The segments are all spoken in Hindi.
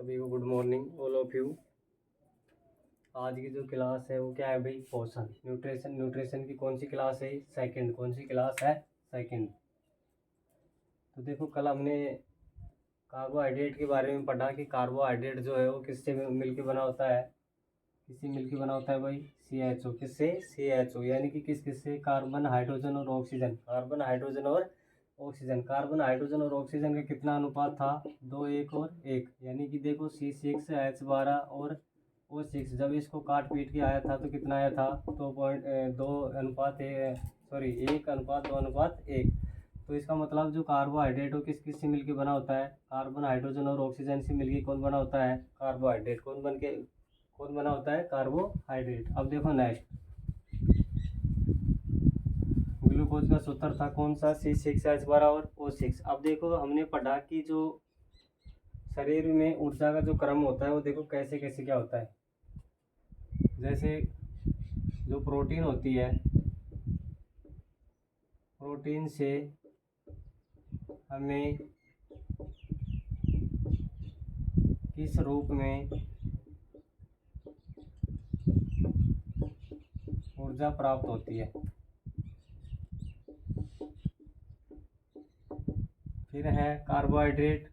सभी को good morning all of you. आज की जो क्लास है वो क्या है भाई? पोषण, न्यूट्रिशन। न्यूट्रिशन की कौन सी क्लास है? सेकंड। कौन सी क्लास है? सेकंड। तो देखो, कल हमने कार्बोहाइड्रेट के बारे में पढ़ा कि कार्बोहाइड्रेट जो है वो किससे मिलके बना होता है? किससे मिलके बना होता है भाई? CHO। किससे? CHO, यानी कि किससे? कार्बन, हाइड्रोजन और ऑक्सीजन। कार्बन, हाइड्रोजन और ऑक्सीजन। कार्बन, हाइड्रोजन और ऑक्सीजन का कितना अनुपात था? 2, 1 और 1। यानी कि देखो C6H12 और O6, जब इसको काट पीट के आया था तो कितना आया था? 1:2:1। तो इसका मतलब जो कार्बोहाइड्रेट हो किस किस से मिलके बना होता है? कार्बन, हाइड्रोजन और ऑक्सीजन से मिलके कौन बना होता है? कार्बोहाइड्रेट। कौन बना होता है? कार्बोहाइड्रेट। अब देखो नेक्स्ट, ग्लूकोज का सूत्र था कौन सा? C6H12 और O6। अब देखो, हमने पढ़ा कि जो शरीर में ऊर्जा का जो क्रम होता है वो देखो कैसे कैसे क्या होता है। जैसे जो प्रोटीन होती है, प्रोटीन से हमें किस रूप में ऊर्जा प्राप्त होती है? फिर है कार्बोहाइड्रेट।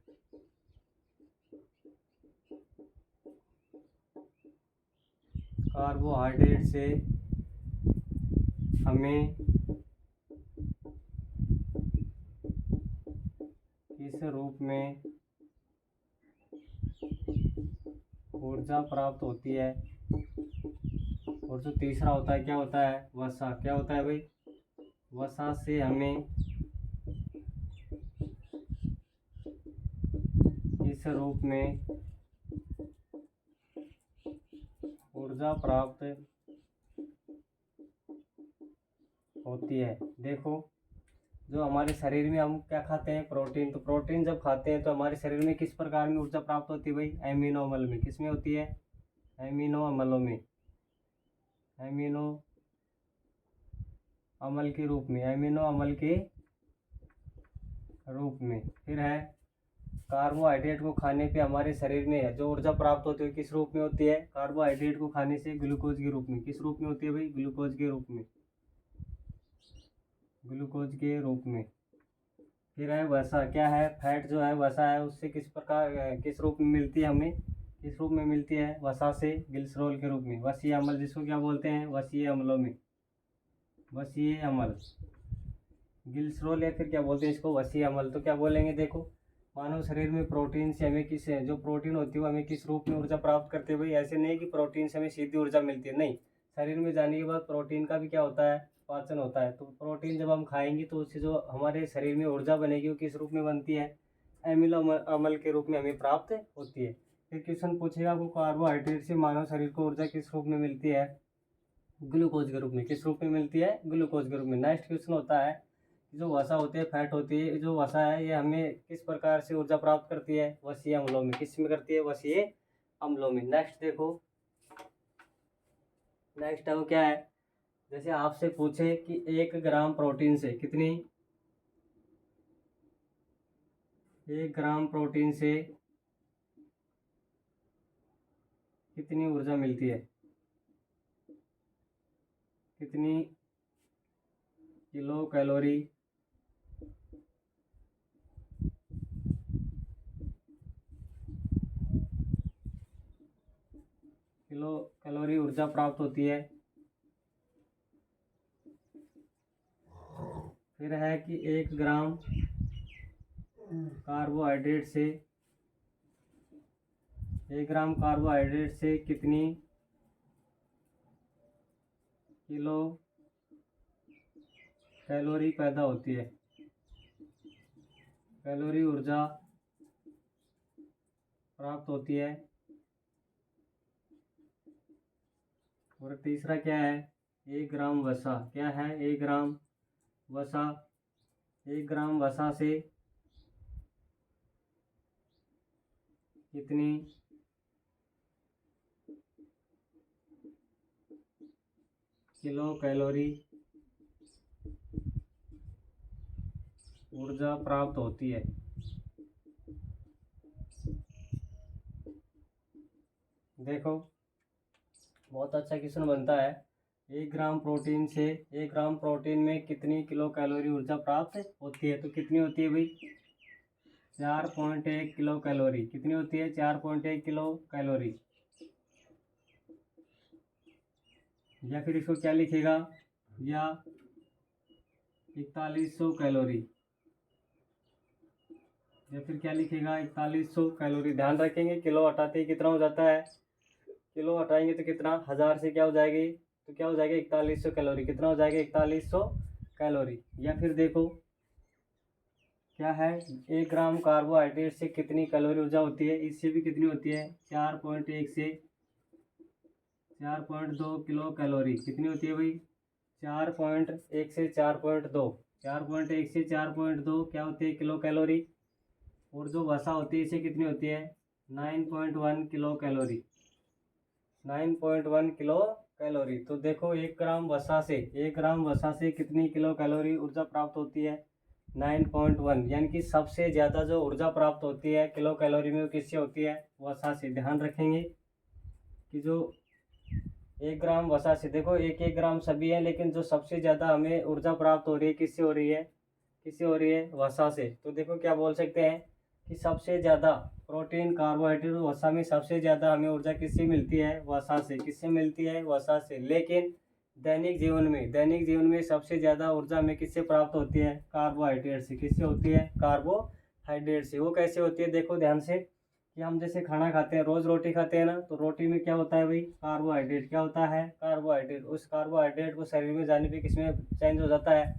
कार्बोहाइड्रेट से हमें किस रूप में ऊर्जा प्राप्त होती है? और जो तीसरा होता है क्या होता है? वसा। क्या होता है भाई? वसा से हमें किस रूप में ऊर्जा प्राप्त होती है? देखो, जो हमारे शरीर में हम क्या खाते हैं? प्रोटीन। तो प्रोटीन जब खाते हैं तो हमारे शरीर में किस प्रकार में ऊर्जा प्राप्त होती है भाई? एमिनो अम्ल में। किस में होती है? एमिनो अम्लों में। एमिनो अम्ल के रूप में। एमिनो अम्ल के रूप में। फिर है कार्बोहाइड्रेट को खाने पे हमारे शरीर में जो ऊर्जा प्राप्त होती है किस रूप में होती है? कार्बोहाइड्रेट को खाने से ग्लूकोज के रूप में। किस रूप में होती है भाई? ग्लूकोज के रूप में। ग्लूकोज के रूप में। फिर है वसा। क्या है? फैट जो है वसा है, उससे किस प्रकार किस रूप में मिलती है हमें? किस रूप में मिलती है? वसा से ग्लिसरॉल के रूप में। वसीय अम्ल जिसको क्या बोलते हैं? वसीय अम्लों में। वसीय अम्ल, ग्लिसरॉल, या फिर क्या बोलते हैं इसको? वसीय अम्ल। तो क्या बोलेंगे? देखो, मानव शरीर में प्रोटीन से हमें किस जो प्रोटीन होती है वो हमें किस रूप में ऊर्जा प्राप्त करते हैं भाई? ऐसे नहीं कि प्रोटीन से हमें सीधी ऊर्जा मिलती है, नहीं। शरीर में जाने के बाद प्रोटीन का भी क्या होता है? पाचन होता है। तो प्रोटीन जब हम खाएंगे तो उससे जो हमारे शरीर में ऊर्जा बनेगी वो किस रूप में बनती है? एमिनो अम्ल के रूप में हमें प्राप्त होती है। फिर क्वेश्चन पूछेगा वो कार्बोहाइड्रेट से मानव शरीर को ऊर्जा किस रूप में मिलती है? ग्लूकोज के रूप में। किस रूप में मिलती है? ग्लूकोज के रूप में। नेक्स्ट क्वेश्चन होता है, जो वसा होती है, फैट होती है, जो वसा है ये हमें किस प्रकार से ऊर्जा प्राप्त करती है? वसीय अम्लों में। किस में करती है? वसीय अम्लों में। नेक्स्ट देखो, नेक्स्ट है वो क्या है? जैसे आपसे पूछे कि 1 ग्राम प्रोटीन से कितनी, 1 ग्राम प्रोटीन से कितनी ऊर्जा मिलती है? कितनी किलो कैलोरी किलो कैलोरी ऊर्जा प्राप्त होती है? फिर है कि 1 ग्राम कार्बोहाइड्रेट से 1 ग्राम कार्बोहाइड्रेट से कितनी किलो कैलोरी पैदा होती है? कैलोरी ऊर्जा प्राप्त होती है। और तीसरा क्या है? 1 ग्राम वसा। क्या है? 1 ग्राम वसा। 1 ग्राम वसा से कितनी किलो कैलोरी ऊर्जा प्राप्त होती है? देखो बहुत अच्छा क्वेश्चन बनता है। 1 ग्राम प्रोटीन से 1 ग्राम प्रोटीन में कितनी किलो कैलोरी ऊर्जा प्राप्त होती है? तो कितनी होती है भाई? 4.1 किलो कैलोरी। कितनी होती है? 4.1 किलो कैलोरी। या फिर इसको क्या लिखेगा? या 4100 कैलोरी। या फिर क्या लिखेगा? 4100 कैलोरी। ध्यान रखेंगे किलो हटाते ही कितना हो जाता है? किलो हटाएंगे तो कितना? 1000 से क्या हो जाएगी? तो क्या हो जाएगा? 4100 कैलोरी। कितना हो जाएगा? 4100 कैलोरी। या फिर देखो क्या है, 1 ग्राम कार्बोहाइड्रेट से कितनी कैलोरी ऊर्जा होती है? इससे भी कितनी होती है? 4.1 से 4.2 किलो कैलोरी। कितनी होती है भाई? 4.1 से 4.2। 4.1 से 4.2 क्या होती है? Kilo calorie. और जो वसा होती है इसे कितनी होती है? 9.1 किलो कैलोरी। 9.1 kilo calorie. तो देखो 1 ग्राम वसा से कितनी किलो कैलोरी ऊर्जा प्राप्त होती है? 9.1। यानी कि सबसे ज़्यादा जो ऊर्जा प्राप्त होती है किलो कैलोरी में वो किससे होती है? वसा से। ध्यान रखेंगे कि जो 1 ग्राम वसा से, देखो एक एक ग्राम सभी है, लेकिन जो सबसे ज़्यादा हमें ऊर्जा प्राप्त हो रही है किससे हो रही है? किससे हो रही है? वसा से। तो देखो क्या बोल सकते हैं कि सबसे ज़्यादा प्रोटीन कार्बोहाइड्रेट वसा में सबसे ज़्यादा हमें ऊर्जा किससे मिलती है? वसा से। किससे मिलती है? वसा से। लेकिन दैनिक जीवन में सबसे ज़्यादा ऊर्जा हमें किससे प्राप्त होती है? कार्बोहाइड्रेट से। किससे होती है? कार्बोहाइड्रेट से। वो कैसे होती है? देखो ध्यान से कि हम जैसे खाना खाते हैं, रोज़ रोटी खाते हैं ना, तो रोटी में क्या होता है भाई? कार्बोहाइड्रेट। क्या होता है? कार्बोहाइड्रेट। उस कार्बोहाइड्रेट को शरीर में जाने पे किसमें चेंज हो जाता है?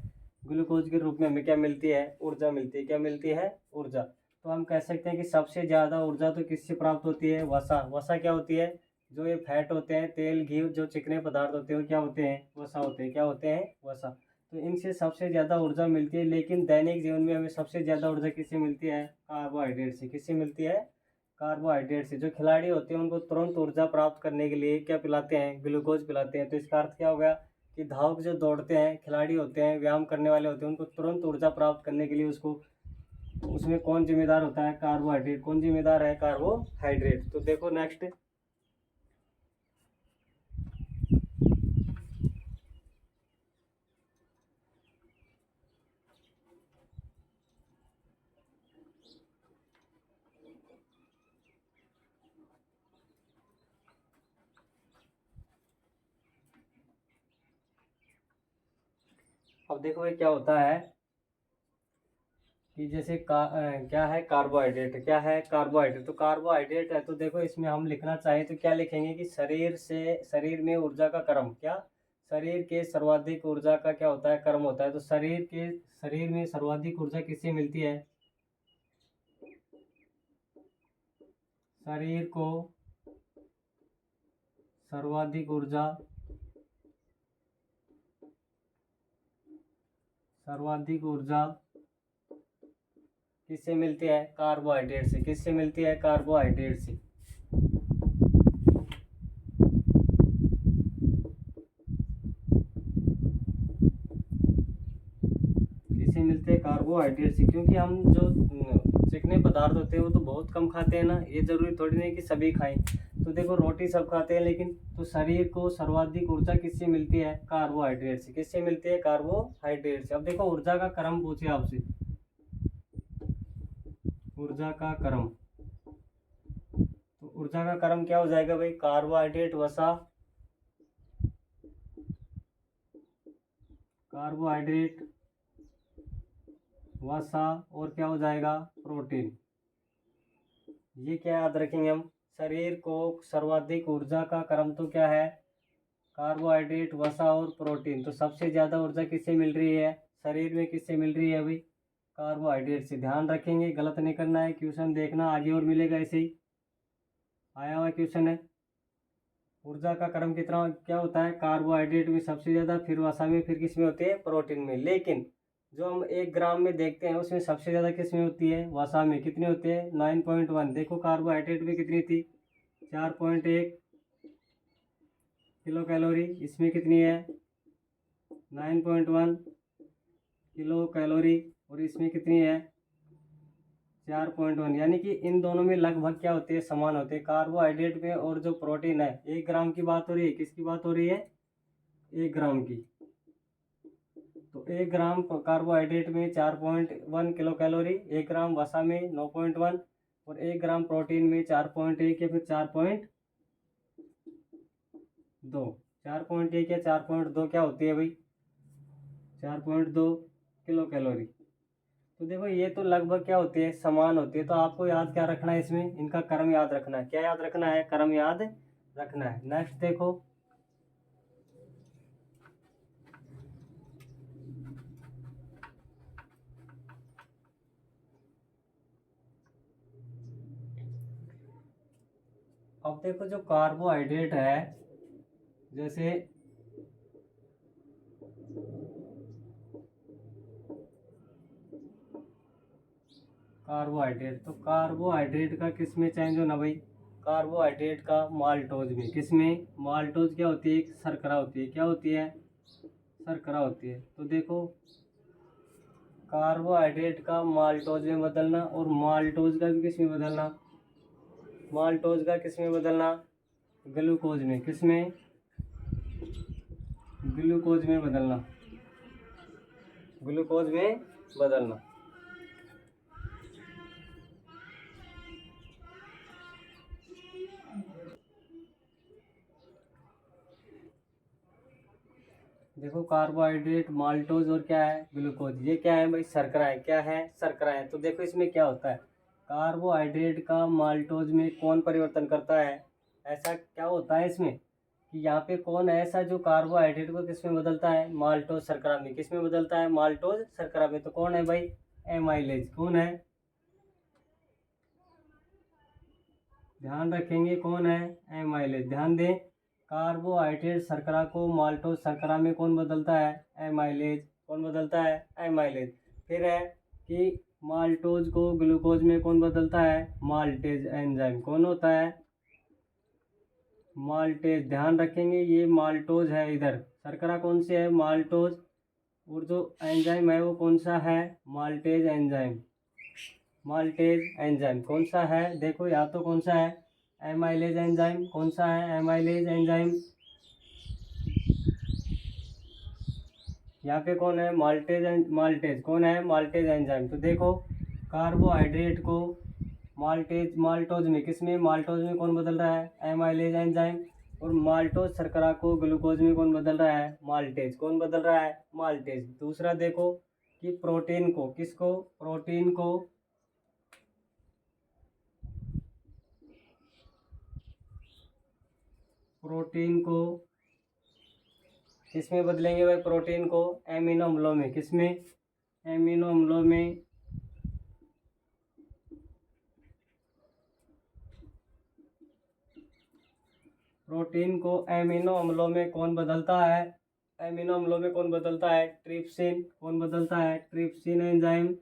ग्लूकोज के रूप में हमें क्या मिलती है? ऊर्जा मिलती है। क्या मिलती है? ऊर्जा। तो हम कह सकते हैं कि सबसे ज़्यादा ऊर्जा तो किससे प्राप्त होती है? वसा। वसा क्या होती है? जो ये फैट होते हैं, तेल घी, जो चिकने पदार्थ होते हैं वो क्या होते हैं? वसा होते हैं। क्या होते हैं? वसा। तो इनसे सबसे ज़्यादा ऊर्जा मिलती है। लेकिन दैनिक जीवन में हमें सबसे ज़्यादा ऊर्जा किससे मिलती है? कार्बोहाइड्रेट से। किससे मिलती है? कार्बोहाइड्रेट से। जो खिलाड़ी होते हैं उनको तुरंत ऊर्जा प्राप्त करने के लिए क्या पिलाते हैं? ग्लूकोज पिलाते हैं। तो इसका अर्थ क्या हो गया कि धावक जो दौड़ते हैं, खिलाड़ी होते हैं, व्यायाम करने वाले होते हैं, उनको तुरंत ऊर्जा प्राप्त करने के लिए उसको उसमें कौन जिम्मेदार होता है? कार्बोहाइड्रेट। कौन जिम्मेदार है? कार्बोहाइड्रेट। तो देखो नेक्स्ट। अब देखो ये क्या होता है कि जैसे क्या है? कार्बोहाइड्रेट। क्या है? कार्बोहाइड्रेट। तो कार्बोहाइड्रेट है तो देखो इसमें हम लिखना चाहें तो क्या लिखेंगे कि शरीर में ऊर्जा का क्रम। क्या? शरीर के सर्वाधिक ऊर्जा का क्या होता है? क्रम होता है। तो शरीर में सर्वाधिक ऊर्जा किससे मिलती है? शरीर को सर्वाधिक ऊर्जा किससे मिलती है? कार्बोहाइड्रेट से। किससे मिलती है? कार्बोहाइड्रेट से। किससे मिलते हैं? कार्बोहाइड्रेट से। क्योंकि हम जो चिकने पदार्थ होते हैं वो तो बहुत कम खाते हैं ना, ये जरूरी थोड़ी नहीं कि सभी खाएं। तो देखो रोटी सब खाते हैं, लेकिन तो शरीर को सर्वाधिक ऊर्जा किससे मिलती है? कार्बोहाइड्रेट से। किससे मिलती है? कार्बोहाइड्रेट से। अब देखो ऊर्जा का क्रम पूछे आपसे। ऊर्जा का क्रम। तो ऊर्जा का क्रम क्या हो जाएगा भाई? कार्बोहाइड्रेट वसा और क्या हो जाएगा? प्रोटीन। ये क्या याद रखेंगे हम? शरीर को सर्वाधिक ऊर्जा का क्रम तो क्या है? कार्बोहाइड्रेट वसा और प्रोटीन। तो सबसे ज़्यादा ऊर्जा किससे मिल रही है? शरीर में किससे मिल रही है अभी? कार्बोहाइड्रेट से। ध्यान रखेंगे, गलत नहीं करना है। क्वेश्चन देखना आगे और मिलेगा ऐसे ही। आया हुआ क्वेश्चन है। ऊर्जा का क्रम कितना क्या होता है? कार्बोहाइड्रेट में सबसे ज़्यादा, फिर वसा में, फिर किस में होती है? प्रोटीन में। लेकिन जो हम 1 ग्राम में देखते हैं उसमें सबसे ज़्यादा किस में होती है? वसा में। कितनी होती है? 9.1। देखो कार्बोहाइड्रेट में कितनी थी? 4.1 किलो कैलोरी। इसमें कितनी है? 9.1 किलो कैलोरी। और इसमें कितनी है? 4.1, यानी कि इन दोनों में लगभग क्या होती है, समान होते हैं कार्बोहाइड्रेट में। और जो प्रोटीन है 1 ग्राम की बात हो रही है, किसकी बात हो रही है, 1 ग्राम की। तो 1 ग्राम कार्बोहाइड्रेट में 4.1 किलो कैलोरी, 1 ग्राम वसा में 9.1, और 1 ग्राम प्रोटीन में 4.1 या फिर 4.2। 4.1 या 4.2 क्या होती है भाई, 4.2 किलो कैलोरी। तो देखो ये तो लगभग क्या होती है, समान होती है। तो आपको याद क्या रखना है, इसमें इनका क्रम याद रखना है। क्या याद रखना है, क्रम याद रखना है। नेक्स्ट देखो, अब देखो जो कार्बोहाइड्रेट है, जैसे कार्बोहाइड्रेट, तो कार्बोहाइड्रेट का किस में चेंज होना भाई, कार्बोहाइड्रेट का माल्टोज में। किस में, माल्टोज क्या होती है, एक शर्करा होती है। क्या होती है, शर्करा होती है। तो देखो कार्बोहाइड्रेट का माल्टोज में बदलना, और माल्टोज का भी किस में बदलना, माल्टोज का किस में बदलना, ग्लूकोज में। किस में, ग्लूकोज में बदलना, ग्लूकोज में बदलना। देखो कार्बोहाइड्रेट, माल्टोज और क्या है, ग्लूकोज। ये क्या है भाई, शर्करा है। क्या है, शर्करा है। तो देखो इसमें क्या होता है, कार्बोहाइड्रेट का माल्टोज में कौन परिवर्तन करता है, ऐसा क्या होता है इसमें कि यहाँ पे कौन है ऐसा जो कार्बोहाइड्रेट को किस में बदलता है, माल्टोज शर्करा में। किस में बदलता है, माल्टोज शर्करा में। तो कौन है भाई, एमाइलेज। कौन है, ध्यान रखेंगे, कौन है, एमाइलेज। ध्यान दें, कार्बोहाइड्रेट शर्करा को माल्टोज शर्करा में कौन बदलता है, एमाइलेज। कौन बदलता है, एमाइलेज। फिर है कि माल्टोज को ग्लूकोज में कौन बदलता है, माल्टेज एंजाइम। कौन होता है, माल्टेज। ध्यान रखेंगे ये माल्टोज है, इधर शर्करा कौन सी है, माल्टोज, और जो एंजाइम है वो कौन सा है, माल्टेज एंजाइम। माल्टेज एंजाइम कौन सा है, देखो या तो कौन सा है, एमाइलेज एंजाइम। कौन सा है, एमाइलेज एंजाइम। यहाँ पे कौन है, माल्टेज, माल्टेज कौन है, माल्टेज एंजाइम। तो देखो कार्बोहाइड्रेट को माल्टेज, माल्टोज में, किस में, माल्टोज में कौन बदल रहा है, एमाइलेज एंजाइम। और माल्टोज शर्करा को ग्लूकोज में कौन बदल रहा है, माल्टेज। कौन बदल रहा है, माल्टेज। दूसरा देखो कि प्रोटीन को, किसको, प्रोटीन को, प्रोटीन को किस में बदलेंगे भाई, प्रोटीन को एमिनो अम्लों में। किस में, एमिनो अम्लों में। प्रोटीन को एमिनो अम्लों में कौन बदलता है, एमिनो अम्लों में कौन बदलता है, ट्रिप्सिन। कौन बदलता है, ट्रिप्सिन एंजाइम।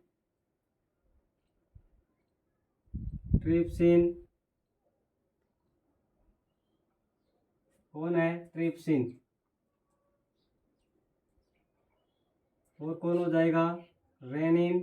ट्रिप्सिन कौन है, ट्रिप्सिन। और कौन हो जाएगा, रेनिन।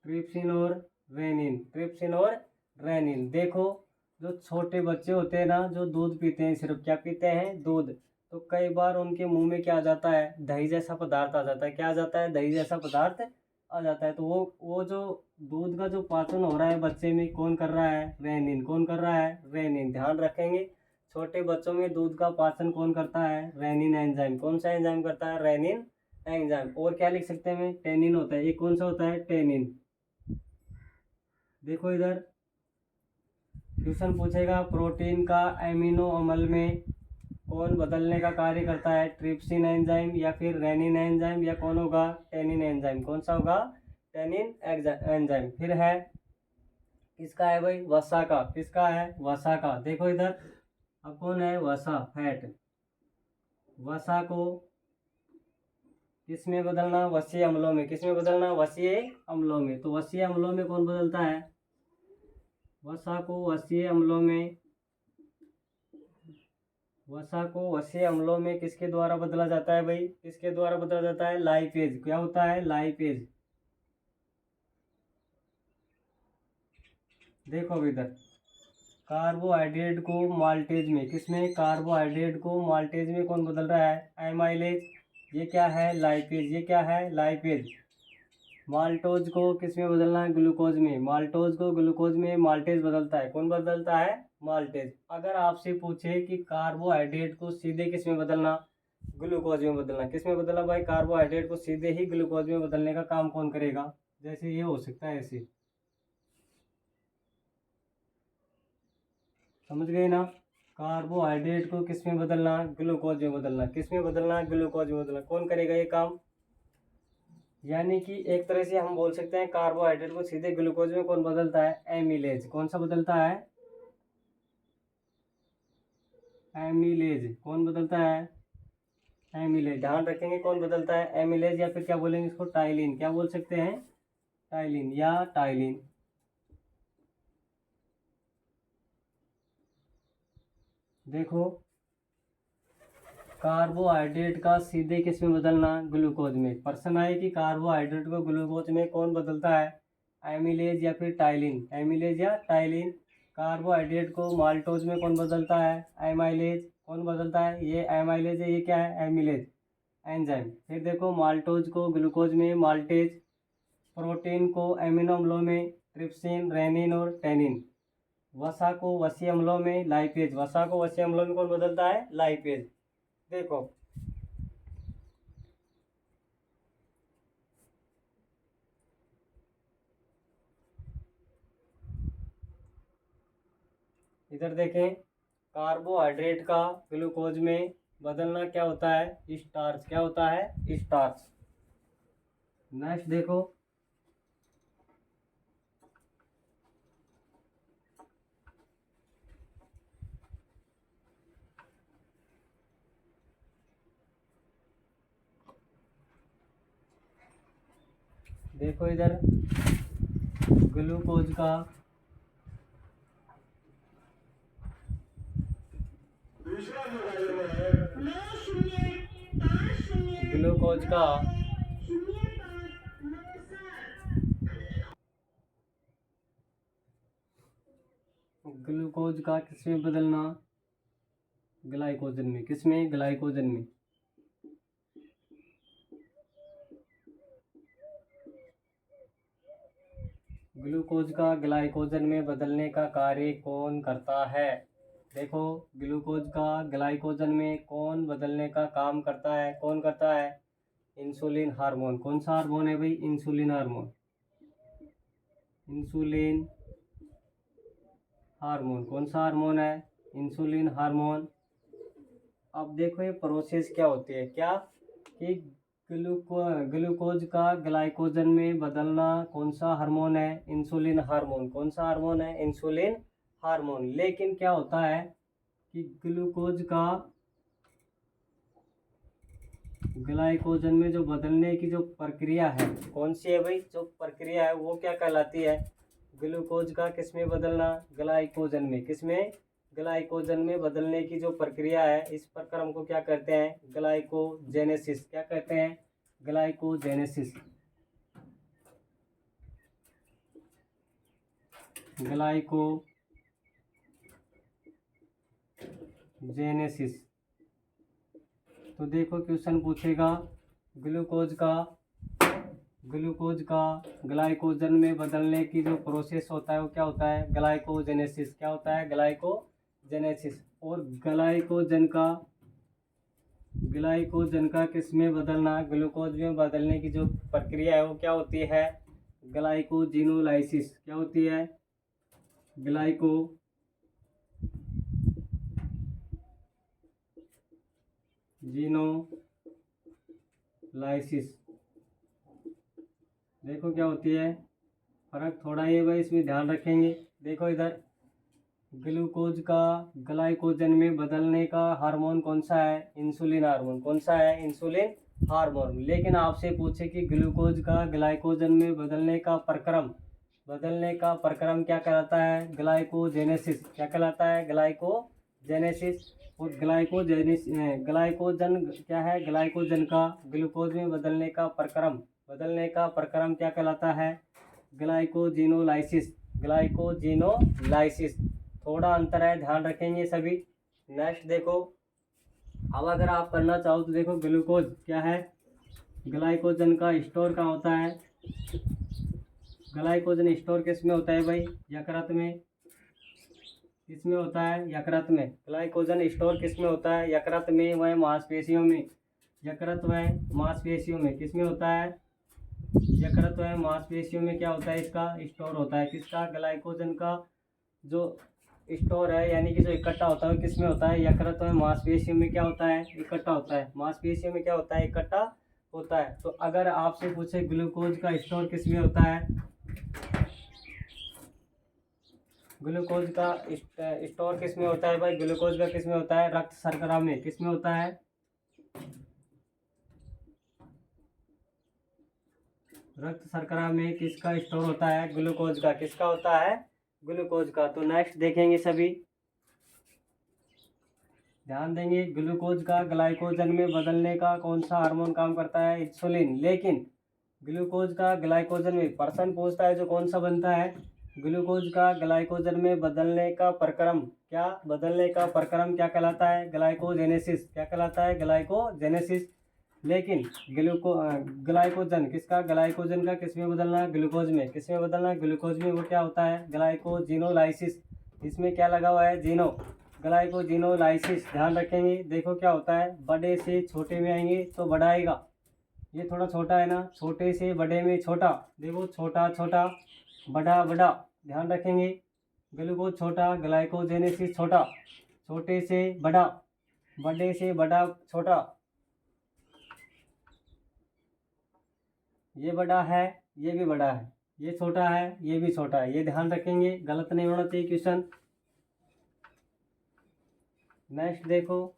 ट्रिप्सिन और रेनिन, ट्रिप्सिन और रेनिन। देखो जो छोटे बच्चे होते हैं ना, जो दूध पीते हैं, सिर्फ क्या पीते हैं, दूध। तो कई बार उनके मुंह में क्या आ जाता है, दही जैसा पदार्थ आ जाता है। क्या आ जाता है, दही जैसा पदार्थ आ जाता है। तो वो जो दूध का जो पाचन हो रहा है बच्चे में, कौन कर रहा है, रेनिन। कौन कर रहा है, रेनिन। ध्यान रखेंगे छोटे बच्चों में दूध का पाचन कौन करता है, रेनिन एंजाइम। कौन सा एंजाइम करता है, रेनिन एंजाइम। और क्या लिख सकते हैं हमें, टेनिन होता है। ये कौन सा होता है, टेनिन। देखो इधर क्वेश्चन पूछेगा, प्रोटीन का एमिनो अम्ल में कौन बदलने का कार्य करता है, ट्रिप्सिन एंजाइम या फिर रेनिन एंजाइम, या कौन होगा, टेनिन एंजाइम। कौन सा होगा, टेनिन एंजाइम। फिर है किसका है भाई, वसा का। किसका है, वसा का। देखो इधर अब कौन है, वसा, फैट। वसा को किस में बदलना, वसीय अम्लों में। किस में बदलना, वसीय अम्लों में। तो वसीय अम्लों में कौन बदलता है, वसा को वसीय अम्लों में, वसा को वसीय अम्लों में किसके द्वारा बदला जाता है भाई, किसके द्वारा बदला जाता है, लाइपेज। क्या होता है, लाइपेज। देखो अब इधर, कार्बोहाइड्रेट को माल्टेज में, किसमें, कार्बोहाइड्रेट को माल्टेज में कौन बदल रहा है, एमाइलेज। ये क्या है, लाइपेज। ये क्या है, लाइपेज। माल्टोज को किस में बदलना है, ग्लूकोज में। माल्टोज को ग्लूकोज में माल्टेज बदलता है, कौन बदलता है, माल्टेज। अगर आपसे पूछे कि कार्बोहाइड्रेट को सीधे किस में बदलना, ग्लूकोज में बदलना, किस में बदलना भाई, कार्बोहाइड्रेट को सीधे ही ग्लूकोज में बदलने का काम कौन करेगा। जैसे ये हो सकता है ऐसे, समझ गए ना। कार्बोहाइड्रेट को किस में बदलना, ग्लूकोज में बदलना, किस में बदलना, ग्लूकोज में बदलना, कौन करेगा ये काम। यानी कि एक तरह से हम बोल सकते हैं कार्बोहाइड्रेट को सीधे ग्लूकोज में कौन बदलता है, एमिलेज। कौन सा बदलता है, एमिलेज। कौन बदलता है, एमिलेज। ध्यान रखेंगे कौन बदलता है, एमिलेज, या फिर क्या बोलेंगे इसको, टाइलिन। क्या बोल सकते हैं, टाइलिन या टाइलिन। देखो, कार्बोहाइड्रेट का सीधे किस में बदलना, ग्लूकोज में। प्रश्न आए कि कार्बोहाइड्रेट को ग्लूकोज में कौन बदलता है, एमिलेज या फिर टाइलिन, एमिलेज या टाइलिन। कार्बोहाइड्रेट को माल्टोज में कौन बदलता है, एमाइलेज। कौन बदलता है, ये एमाइलेज है, ये क्या है, एमिलेज, एंजाइम। फिर देखो, माल्टोज को ग्लूकोज में माल्टेज, प्रोटीन को एमिनो अम्लों में ट्रिप्सिन, रेनिन और टेनिन। वसा को वसीय अम्लों में लाइपेज, वसा को वसीय अम्लों में कौन बदलता है, लाइपेज। देखो, इधर देखें, कार्बोहाइड्रेट का ग्लूकोज में बदलना क्या होता है, स्टार्च। क्या होता है, स्टार्च। नेक्स्ट देखो, देखो इधर ग्लूकोज का, ग्लूकोज का ग्लूकोज का किस में बदलना, ग्लाइकोजन में। किस में, ग्लाइकोजन में। ग्लूकोज का ग्लाइकोजन में बदलने का कार्य कौन करता है। देखो, ग्लूकोज का ग्लाइकोजन में कौन बदलने का काम करता है, कौन करता है, इंसुलिन हार्मोन। कौन सा हार्मोन है भाई, इंसुलिन हार्मोन, इंसुलिन हार्मोन। कौन सा हार्मोन है, इंसुलिन हार्मोन। अब देखो ये प्रोसेस क्या होती है, क्या कि ग्लूकोज का ग्लाइकोजन में बदलना कौन सा हार्मोन है, इंसुलिन हार्मोन। कौन सा हार्मोन है, इंसुलिन हार्मोन। लेकिन क्या होता है कि ग्लूकोज का ग्लाइकोजन में जो बदलने की जो प्रक्रिया है, कौन सी है भाई, जो प्रक्रिया है वो क्या कहलाती है, ग्लूकोज का किस में बदलना, ग्लाइकोजन में। किस में, ग्लाइकोजन में बदलने की जो प्रक्रिया है, इस प्रक्रम को क्या कहते हैं, ग्लाइकोजेनेसिस। क्या कहते हैं, ग्लाइकोजेनेसिस, ग्लाइकोजेनेसिस। तो देखो क्वेश्चन पूछेगा, ग्लूकोज का ग्लाइकोजन में बदलने की जो प्रोसेस होता है वो क्या होता है, ग्लाइकोजेनेसिस। क्या होता है, ग्लाइकोजेनेसिस। और ग्लाइकोजन का किस में बदलना, ग्लूकोज में बदलने की जो प्रक्रिया है वो क्या होती है, ग्लाइकोजिनोलाइसिस। क्या होती है, ग्लाइकोजिनोलाइसिस। देखो क्या होती है, फर्क थोड़ा ही है भाई, इसमें ध्यान रखेंगे। देखो इधर, ग्लूकोज का ग्लाइकोजन में बदलने का हार्मोन कौन सा है, इंसुलिन हार्मोन। कौन सा है, इंसुलिन हार्मोन। लेकिन आपसे पूछे कि ग्लूकोज का ग्लाइकोजन में बदलने का प्रक्रम क्या कहलाता है, ग्लाइकोजेनेसिस। क्या कहलाता है, ग्लाइकोजेनेसिस। और ग्लाइकोजन क्या है, ग्लाइकोजन का ग्लूकोज में बदलने का प्रक्रम क्या कहलाता है, ग्लाइकोजिनोलाइसिस। ग्लाइकोजिनोलाइसिस, थोड़ा अंतर है, ध्यान रखेंगे सभी। नेक्स्ट देखो, अब अगर आप करना चाहो तो देखो ग्लूकोज क्या है, ग्लाइकोजन का स्टोर कहाँ होता है, ग्लाइकोजन स्टोर किस में होता है भाई, यकृत में, किसमें होता है, यकृत में। ग्लाइकोजन स्टोर किस में होता है, यकृत में, वह मांसपेशियों में, यकृत व मांसपेशियों में, किस में होता है, यकृत व मांसपेशियों में क्या होता है, इसका स्टोर होता है, किसका, ग्लाइकोजन का जो स्टोर है, यानी कि जो इकट्ठा होता है किस में होता है, यकृत व मांसपेशियों में क्या होता है, इकट्ठा होता है, मांसपेशियों में क्या होता है, इकट्ठा होता है। तो अगर आपसे पूछे ग्लूकोज का स्टोर किस में होता है, ग्लूकोज का स्टोर किस में होता है भाई, ग्लूकोज का किस में होता है, रक्त शर्करा में, किस में होता है, रक्त शर्करा में किसका स्टोर होता है, ग्लूकोज का, किसका होता है, ग्लूकोज का। तो नेक्स्ट देखेंगे सभी, ध्यान देंगे, ग्लूकोज का ग्लाइकोजन में बदलने का कौन सा हार्मोन काम करता है, इंसुलिन। लेकिन ग्लूकोज का ग्लाइकोजन में पर्सन पूछता है जो कौन सा बनता है, ग्लूकोज का ग्लाइकोजन में बदलने का प्रक्रम, क्या बदलने का प्रक्रम क्या कहलाता है, ग्लाइकोजेनेसिस, क्या कहलाता है, ग्लाइकोजेनेसिस। लेकिन ग्लाइकोजन किसका, ग्लाइकोजन का किस में बदलना, ग्लूकोज में, किस में बदलना, ग्लूकोज में, वो क्या होता है, ग्लाइकोजिनोलाइसिस, इसमें क्या लगा हुआ है, जीनो, ग्लाइकोजिनोलाइसिस। ध्यान रखेंगे, देखो क्या होता है, बड़े से छोटे में आएंगे तो बड़ा आएगा, ये थोड़ा छोटा है ना, छोटे से बड़े में छोटा, देखो छोटा छोटा, बड़ा बड़ा, ध्यान रखेंगे, ग्लूकोज छोटा, ग्लाइकोजेनेसिस छोटा, छोटे से बड़ा, बड़े से बड़ा, छोटा, ये बड़ा है, ये भी बड़ा है, ये छोटा है, ये भी छोटा है, ये ध्यान रखेंगे, गलत नहीं होना चाहिए क्वेश्चन। नेक्स्ट देखो,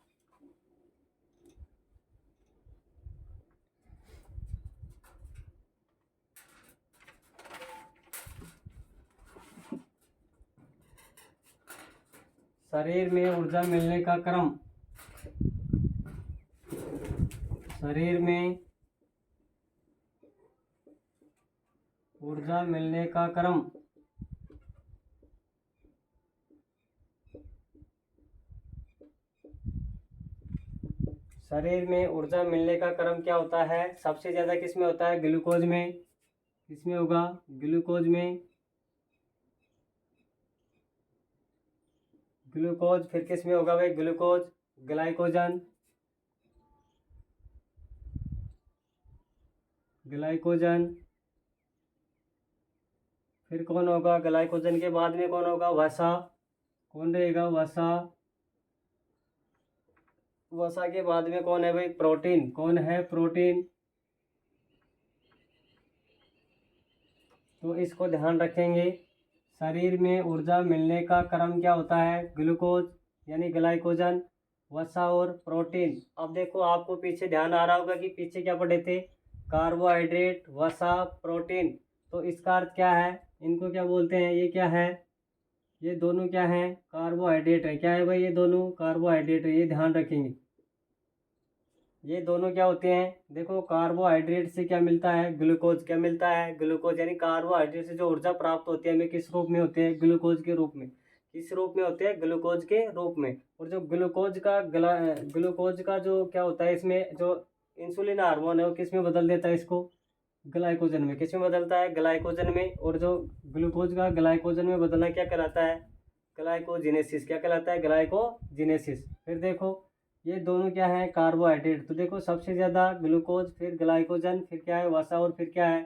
शरीर में ऊर्जा मिलने का क्रम, शरीर में ऊर्जा मिलने का क्रम, शरीर में ऊर्जा मिलने का क्रम क्या होता है, सबसे ज़्यादा किस में होता है, ग्लूकोज में, किस में होगा, ग्लूकोज में, ग्लूकोज, फिर किस में होगा भाई, ग्लूकोज, ग्लाइकोजन, ग्लाइकोजन, फिर कौन होगा, ग्लाइकोजन के बाद में कौन होगा, वसा, कौन रहेगा, वसा, वसा के बाद में कौन है भाई, प्रोटीन, कौन है, प्रोटीन। तो इसको ध्यान रखेंगे, शरीर में ऊर्जा मिलने का क्रम क्या होता है, ग्लूकोज यानी ग्लाइकोजन, वसा और प्रोटीन। अब देखो आपको पीछे ध्यान आ रहा होगा कि पीछे क्या पढ़े थे, कार्बोहाइड्रेट, वसा, प्रोटीन। तो इसका अर्थ क्या है, इनको क्या बोलते हैं, ये क्या है, ये दोनों क्या है, कार्बोहाइड्रेट है, क्या है भाई, ये दोनों कार्बोहाइड्रेट है, ये ध्यान रखेंगे, ये दोनों क्या होते हैं, देखो कार्बोहाइड्रेट से क्या मिलता है, ग्लूकोज, क्या मिलता है, ग्लूकोज, यानी कार्बोहाइड्रेट से जो ऊर्जा प्राप्त होती है हमें किस रूप में होते हैं, ग्लूकोज के रूप में, किस रूप में होते हैं, ग्लूकोज के रूप में। और जो ग्लूकोज का जो क्या होता है, इसमें जो इंसुलिन हार्मोन है वो किस में बदल देता है इसको, ग्लाइकोजन में, किस में बदलता है, ग्लाइकोजन में। और जो ग्लूकोज का ग्लाइकोजन में बदलना क्या कहलाता है, ग्लाइकोजिनेसिस, क्या कहलाता है, ग्लाइकोजिनेसिस। फिर देखो ये दोनों क्या है, कार्बोहाइड्रेट। तो देखो सबसे ज़्यादा ग्लूकोज, फिर ग्लाइकोजन, फिर क्या है, वसा, और फिर क्या है,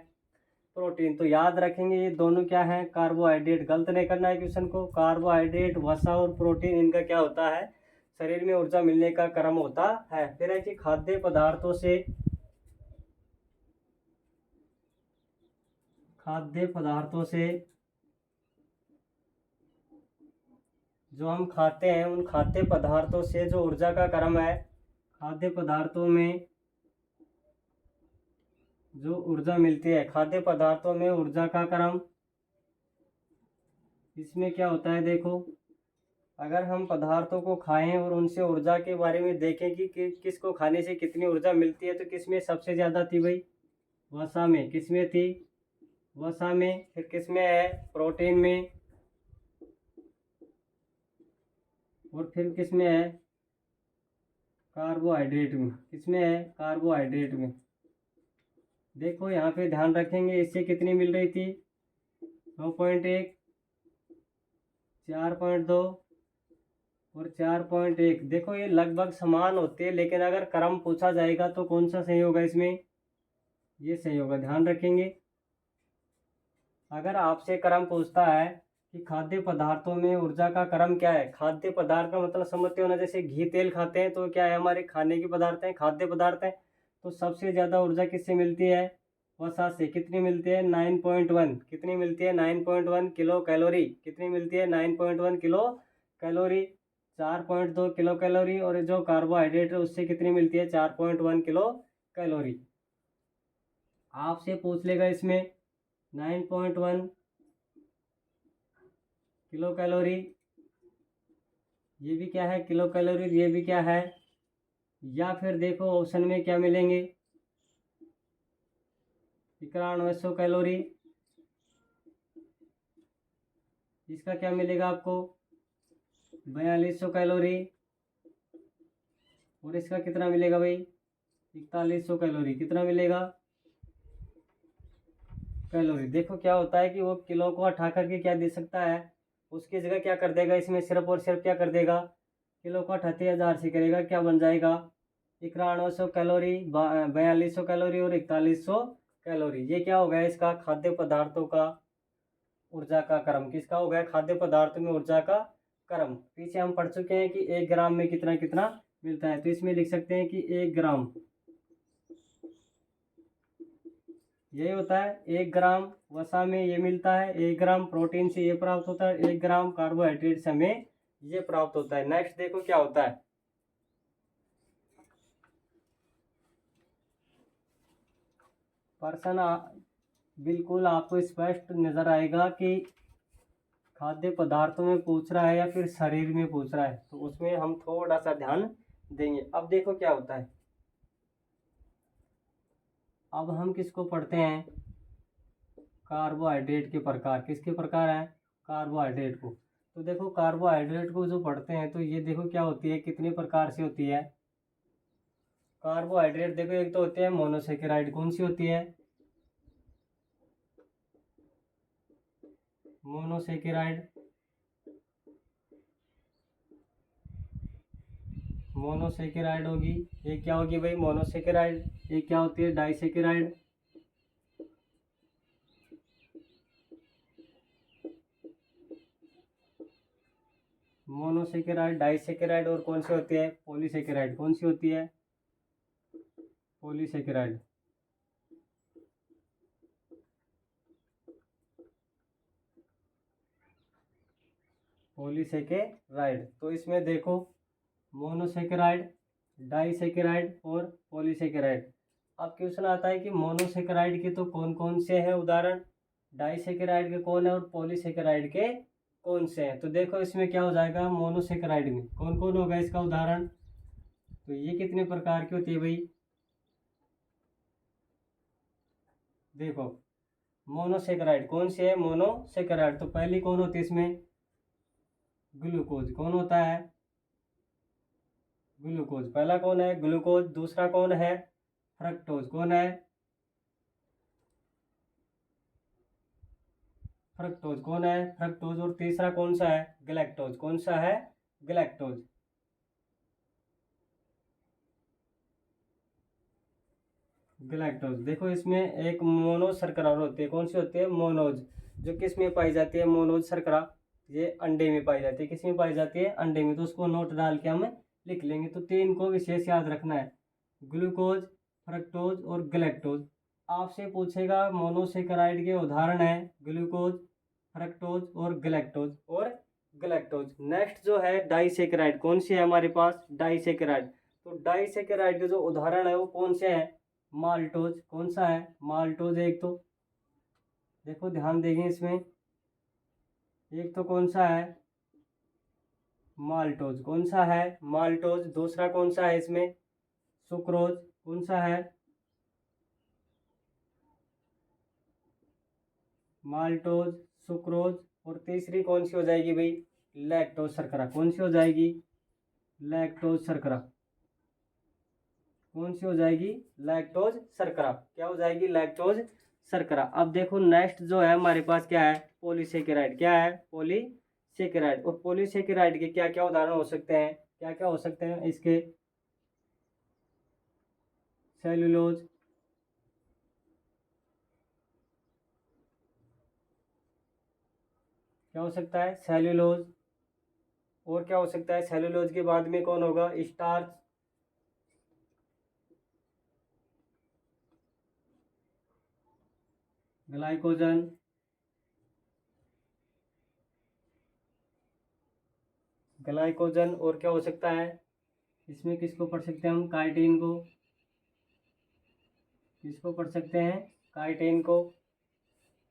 प्रोटीन। तो याद रखेंगे ये दोनों क्या है, कार्बोहाइड्रेट, गलत नहीं करना है क्वेश्चन को, कार्बोहाइड्रेट, वसा और प्रोटीन, इनका क्या होता है, शरीर में ऊर्जा मिलने का क्रम होता है। फिर है कि खाद्य पदार्थों से, खाद्य पदार्थों से जो हम खाते हैं उन खाद्य पदार्थों से जो ऊर्जा का क्रम है, खाद्य पदार्थों में जो ऊर्जा मिलती है, खाद्य पदार्थों में ऊर्जा का क्रम, इसमें क्या होता है, देखो अगर हम पदार्थों को खाएं और उनसे ऊर्जा के बारे में देखें कि किसको खाने से कितनी ऊर्जा मिलती है, तो किस में सबसे ज़्यादा थी भाई, वसा में, किस में थी, वसा में, फिर किस में है, प्रोटीन में, और फिर किस में है, कार्बोहाइड्रेट में। किस में है, कार्बोहाइड्रेट में। देखो यहाँ पे ध्यान रखेंगे, इससे कितनी मिल रही थी, 9.1, 4.2 और 4.1। देखो ये लगभग समान होते हैं, लेकिन अगर क्रम पूछा जाएगा तो कौन सा सही होगा इसमें, ये सही होगा, ध्यान रखेंगे। अगर आपसे क्रम पूछता है कि खाद्य पदार्थों में ऊर्जा का क्रम क्या है, खाद्य पदार्थ का मतलब समझते हो ना, जैसे घी तेल खाते हैं तो क्या है, हमारे खाने के पदार्थ हैं, खाद्य पदार्थ हैं। तो सबसे ज़्यादा ऊर्जा किससे मिलती है, वसा से। कितनी मिलती है, 9.1। कितनी मिलती है, 9.1 किलो कैलोरी। कितनी मिलती है, 9.1 किलो कैलोरी। 4.2 kilo calorie. और जो कार्बोहाइड्रेट है उससे कितनी मिलती है, 4.1 किलो कैलोरी। आपसे पूछ लेगा इसमें 9.1 किलो कैलोरी, ये भी क्या है, किलो कैलोरी, ये भी क्या है। या फिर देखो ऑप्शन में क्या मिलेंगे, 9100 कैलोरी। इसका क्या मिलेगा आपको, 4200 कैलोरी। और इसका कितना मिलेगा भाई, 4100 कैलोरी। कितना मिलेगा कैलोरी। देखो क्या होता है कि वो किलो को हटा करके क्या दे सकता है, उसकी जगह क्या कर देगा, इसमें सिर्फ और सिर्फ क्या कर देगा, किलो को 38,000 से करेगा, क्या बन जाएगा, 9100 कैलोरी, 4200 कैलोरी और 4100 कैलोरी। ये क्या हो गया, इसका खाद्य पदार्थों का ऊर्जा का क्रम। किसका हो गया, खाद्य पदार्थों में ऊर्जा का क्रम। पीछे हम पढ़ चुके हैं कि 1 ग्राम में कितना कितना मिलता है, तो इसमें लिख सकते हैं कि 1 ग्राम, यही होता है। 1 ग्राम वसा में ये मिलता है, 1 ग्राम प्रोटीन से ये प्राप्त होता है, 1 ग्राम कार्बोहाइड्रेट से हमें ये प्राप्त होता है। नेक्स्ट देखो क्या होता है, पर्सन बिल्कुल आपको स्पष्ट नजर आएगा कि खाद्य पदार्थों में पूछ रहा है या फिर शरीर में पूछ रहा है, तो उसमें हम थोड़ा सा ध्यान देंगे। अब देखो क्या होता है, अब हम किसको पढ़ते हैं, कार्बोहाइड्रेट के प्रकार। किसके प्रकार हैं, कार्बोहाइड्रेट को। तो देखो कार्बोहाइड्रेट को जो पढ़ते हैं तो ये देखो क्या होती है, कितने प्रकार से होती है कार्बोहाइड्रेट। देखो एक तो होती है मोनोसेकेराइड। कौन सी होती है, मोनोसेकेराइड। मोनोसेकेराइड होगी, ये क्या होगी भाई, मोनोसेकेराइड। ये क्या होती है, डाइसेकेराइड। मोनोसेकेराइड, डाइसेकेराइड, और कौन सी होती है, पॉलीसेकेराइड। कौन सी होती है, पॉलीसेकेराइड। पॉलीसेकेराइड। तो इसमें देखो मोनोसेकेराइड, डाइसेकेराइड और पॉलीसेकेराइड। अब क्वेश्चन आता है कि मोनोसेकेराइड के तो कौन कौन से हैं उदाहरण, डाइसेकेराइड के कौन है और पॉलीसेकेराइड के कौन से हैं। तो देखो इसमें क्या हो जाएगा, मोनोसेकेराइड में कौन कौन होगा इसका उदाहरण। तो ये कितने प्रकार की होती है भाई, देखो मोनोसेकेराइड कौन से है, मोनोसेकेराइड। तो पहली कौन होती है इसमें, ग्लूकोज। कौन होता है, ग्लूकोज। पहला कौन है, ग्लूकोज। दूसरा कौन है, फ्रक्टोज। कौन है, फ्रक्टोज। कौन है, फ्रक्टोज। और तीसरा कौन सा है, गैलेक्टोज। कौन सा है, गैलेक्टोज। गैलेक्टोज। देखो इसमें एक मोनो शर्करा होती है। कौन सी होती है, मोनोज। जो किस में पाई जाती है, मोनोज शर्करा। ये अंडे में पाई जाती है। किस में पाई जाती है, अंडे में। तो उसको नोट डाल के हम लिख लेंगे। तो तीन को विशेष याद रखना है, ग्लूकोज, फ्रक्टोज और गैलेक्टोज। आपसे पूछेगा मोनोसेकेराइड के उदाहरण है ग्लूकोज, फ्रक्टोज और गैलेक्टोज। नेक्स्ट जो है डाइसेकेराइड। कौन सी है हमारे पास, डाइसेकेराइड। तो डाइसेकेराइड के जो उदाहरण है वो कौन से हैं, माल्टोज। कौन सा है, माल्टोज। एक तो देखो ध्यान देंगे इसमें, एक तो कौन सा है, माल्टोज। कौन सा है, माल्टोज। दूसरा कौन सा है इसमें, सुक्रोज। कौन सा है, माल्टोज, सुक्रोज, और तीसरी कौन सी हो जाएगी भाई, लैक्टोज शर्करा। कौन सी हो जाएगी, लैक्टोज शर्करा। कौन सी हो जाएगी, लैक्टोज शर्करा। क्या हो जाएगी, लैक्टोज शर्करा। अब देखो नेक्स्ट जो है हमारे पास क्या है, पॉलीसेकेराइड। क्या है, पॉलीसेकेराइड। और पॉलीसेकेराइड के क्या क्या उदाहरण हो सकते हैं, क्या क्या हो सकते हैं इसके, सेलुलोज, क्या हो सकता है, सेलुलोज। और क्या हो सकता है, सेलुलोज के बाद में कौन होगा, स्टार्च, ग्लाइकोजन, ग्लाइकोजन। और क्या हो सकता है, इसमें किसको पढ़ सकते हैं हम, काइटिन को। किसको पढ़ सकते हैं, काइटिन को।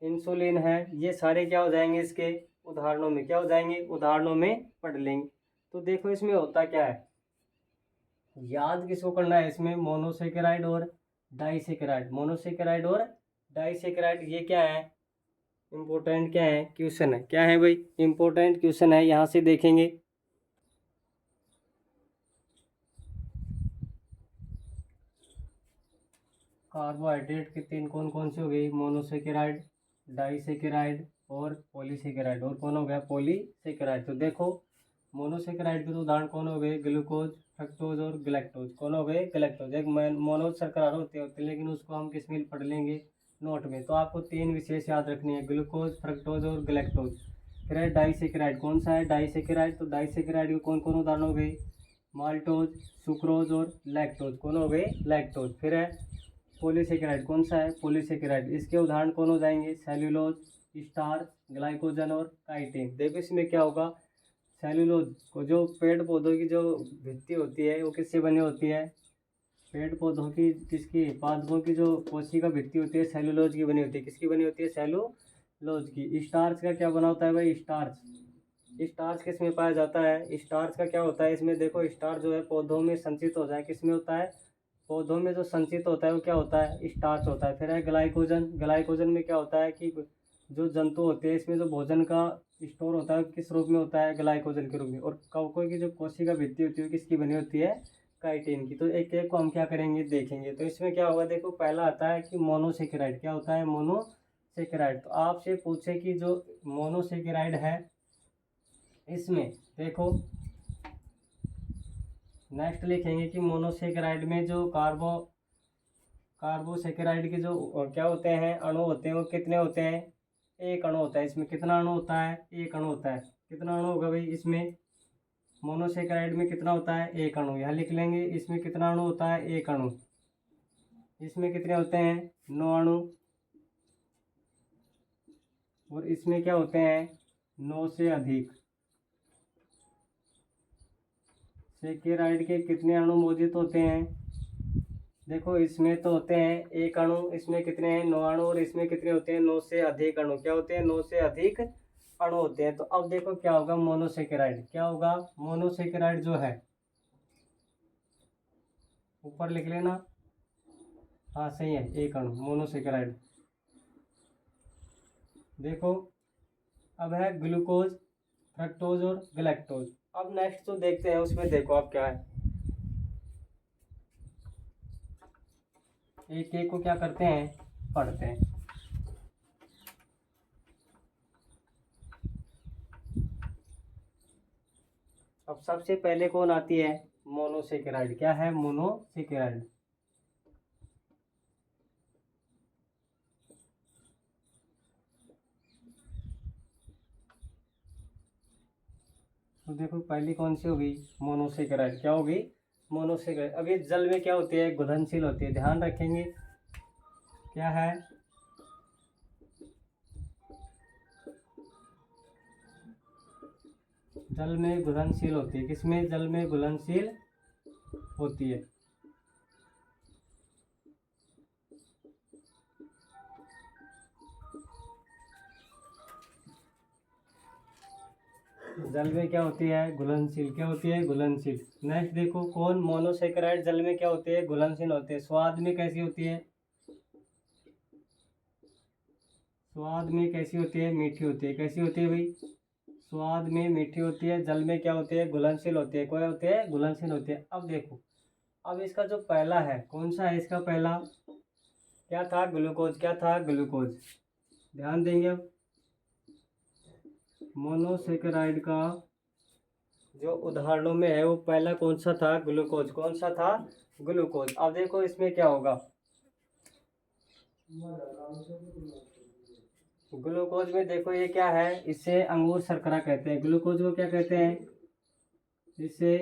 इंसुलिन है। ये सारे क्या हो जाएंगे इसके उदाहरणों में, क्या हो जाएंगे, उदाहरणों में पढ़ लेंगे। तो देखो इसमें होता क्या है, याद किसको करना है इसमें, मोनोसेकेराइड और डाइसेकेराइड। मोनोसेकेराइड और डाइसेकेराइड ये क्या है, इम्पोर्टेंट क्या है, क्वेश्चन है। क्या है भाई, इम्पोर्टेंट क्वेश्चन है, यहाँ से देखेंगे। कार्बोहाइड्रेट के तीन कौन कौन से हो गई, मोनोसेकेराइड, डाइसेकेराइड और पॉलीसेकेराइड। और कौन हो गया, पॉलीसेकेराइड। तो देखो मोनोसेकेराइड के तो उदाहरण कौन हो गए, ग्लूकोज, फ्रक्टोज और गैलेक्टोज। कौन हो गए, गैलेक्टोज। एक मोनो शर्करा होते हैं लेकिन उसको हम किस में पढ़ लेंगे, नोट में। तो आपको तीन विशेष याद रखनी है, ग्लूकोज, फ्रक्टोज और गैलेक्टोज। फिर है डाइसेकेराइड। कौन सा है, डाइसेकेराइड। तो डाइसेकेराइड के कौन कौन उदाहरण हो गए, माल्टोज, सुक्रोज और लैक्टोज। कौन हो गए, लैक्टोज। फिर है पॉलीसेकेराइड। कौन सा है, पॉलीसेकेराइड। इसके उदाहरण कौन हो जाएंगे, सेल्यूलोज, स्टार्च, ग्लाइकोजन और काइटिन। देखो इसमें क्या होगा, सेल्यूलोज को, जो पेड़ पौधों की जो भित्ति होती है वो किससे बनी होती है, पेड़ पौधों की, किसकी, पादपों की जो कोशिका भित्ति होती है सेल्यूलोज की बनी होती है। किसकी बनी होती है, सेल्यूलोज की। स्टार्च का क्या बना होता है भाई, स्टार्च। स्टार्च किस में पाया जाता है, स्टार्च का क्या होता है इसमें, देखो स्टार्च जो है पौधों में संचित हो जाए, किस में होता है, पौधों में जो संचित होता है वो क्या होता है, स्टार्च होता है। फिर है ग्लाइकोजन। ग्लाइकोजन में क्या होता है कि जो जंतु होते हैं इसमें जो भोजन का स्टोर होता है किस रूप में होता है, ग्लाइकोजन के रूप में। और कवकों की जो कोशिका भित्ति होती है किसकी बनी होती है, काइटिन की। तो एक एक को हम क्या करेंगे, देखेंगे। तो इसमें क्या होगा, देखो पहला आता है कि मोनोसेकेराइड। क्या होता है, मोनोसेकेराइड। तो आपसे पूछे कि जो मोनोसेकेराइड है इसमें देखो नेक्स्ट लिखेंगे कि मोनोसेकेराइड में जो कार्बोसेकेराइड के जो क्या होते हैं, अणु होते हैं, वो कितने होते हैं, एक अणु होता है। इसमें कितना अणु होता है, एक अणु होता है। कितना अणु होगा भाई इसमें, मोनोसेकेराइड में कितना होता है, एक अणु। यहाँ लिख लेंगे इसमें कितना अणु होता है, एक अणु। इसमें कितने होते हैं, 9 अणु। और इसमें क्या होते हैं, 9 से अधिक। सेकेराइड के कितने अणु मौजूद होते हैं, देखो इसमें तो होते हैं एक अणु। इसमें कितने हैं, 9 अणु। और इसमें कितने होते हैं, 9 से अधिक अणु। क्या होते हैं, 9 से अधिक अणु होते हैं। तो अब देखो क्या होगा, मोनोसेकेराइड। क्या होगा, मोनोसेकेराइड जो है, ऊपर लिख लेना, हाँ सही है, एक अणु मोनोसेकेराइड। देखो अब है ग्लूकोज, फ्रक्टोज और गैलेक्टोज। अब नेक्स्ट तो देखते हैं उसमें, देखो अब क्या है, एक एक को क्या करते हैं, पढ़ते हैं। अब सबसे पहले कौन आती है, मोनोसेकेराइड। क्या है, मोनोसेकेराइड। तो देखो पहली कौन सी होगी, मोनोसेकेराइड। क्या होगी, मोनोसेकेराइड। अब ये जल में क्या होती है, घुलनशील होती है, ध्यान रखेंगे। क्या है, जल में घुलनशील होती है। किसमें, जल में घुलनशील होती है। जल में क्या होती है, घुलनशील। क्या होती है, घुलनशील। नेक्स्ट देखो कौन, मोनोसेकेराइड जल में क्या होते हैं, घुलनशील होते हैं। स्वाद में कैसी होती है, स्वाद में कैसी होती है? मीठी होती है। कैसी होती है भाई? स्वाद में मीठी होती है। जल में क्या होती है? घुलनशील होती है। क्या होती है? घुलनशील होती है। अब देखो, अब इसका जो पहला है कौन सा है? इसका पहला क्या था? ग्लूकोज। क्या था? ग्लूकोज। ध्यान देंगे अब मोनोसेकेराइड का जो उदाहरणों में है वो पहला कौन सा था? ग्लूकोज। कौन सा था? ग्लूकोज। अब देखो इसमें क्या होगा। ग्लूकोज में देखो ये क्या है? इसे अंगूर शर्करा कहते हैं। ग्लूकोज को क्या कहते हैं? इसे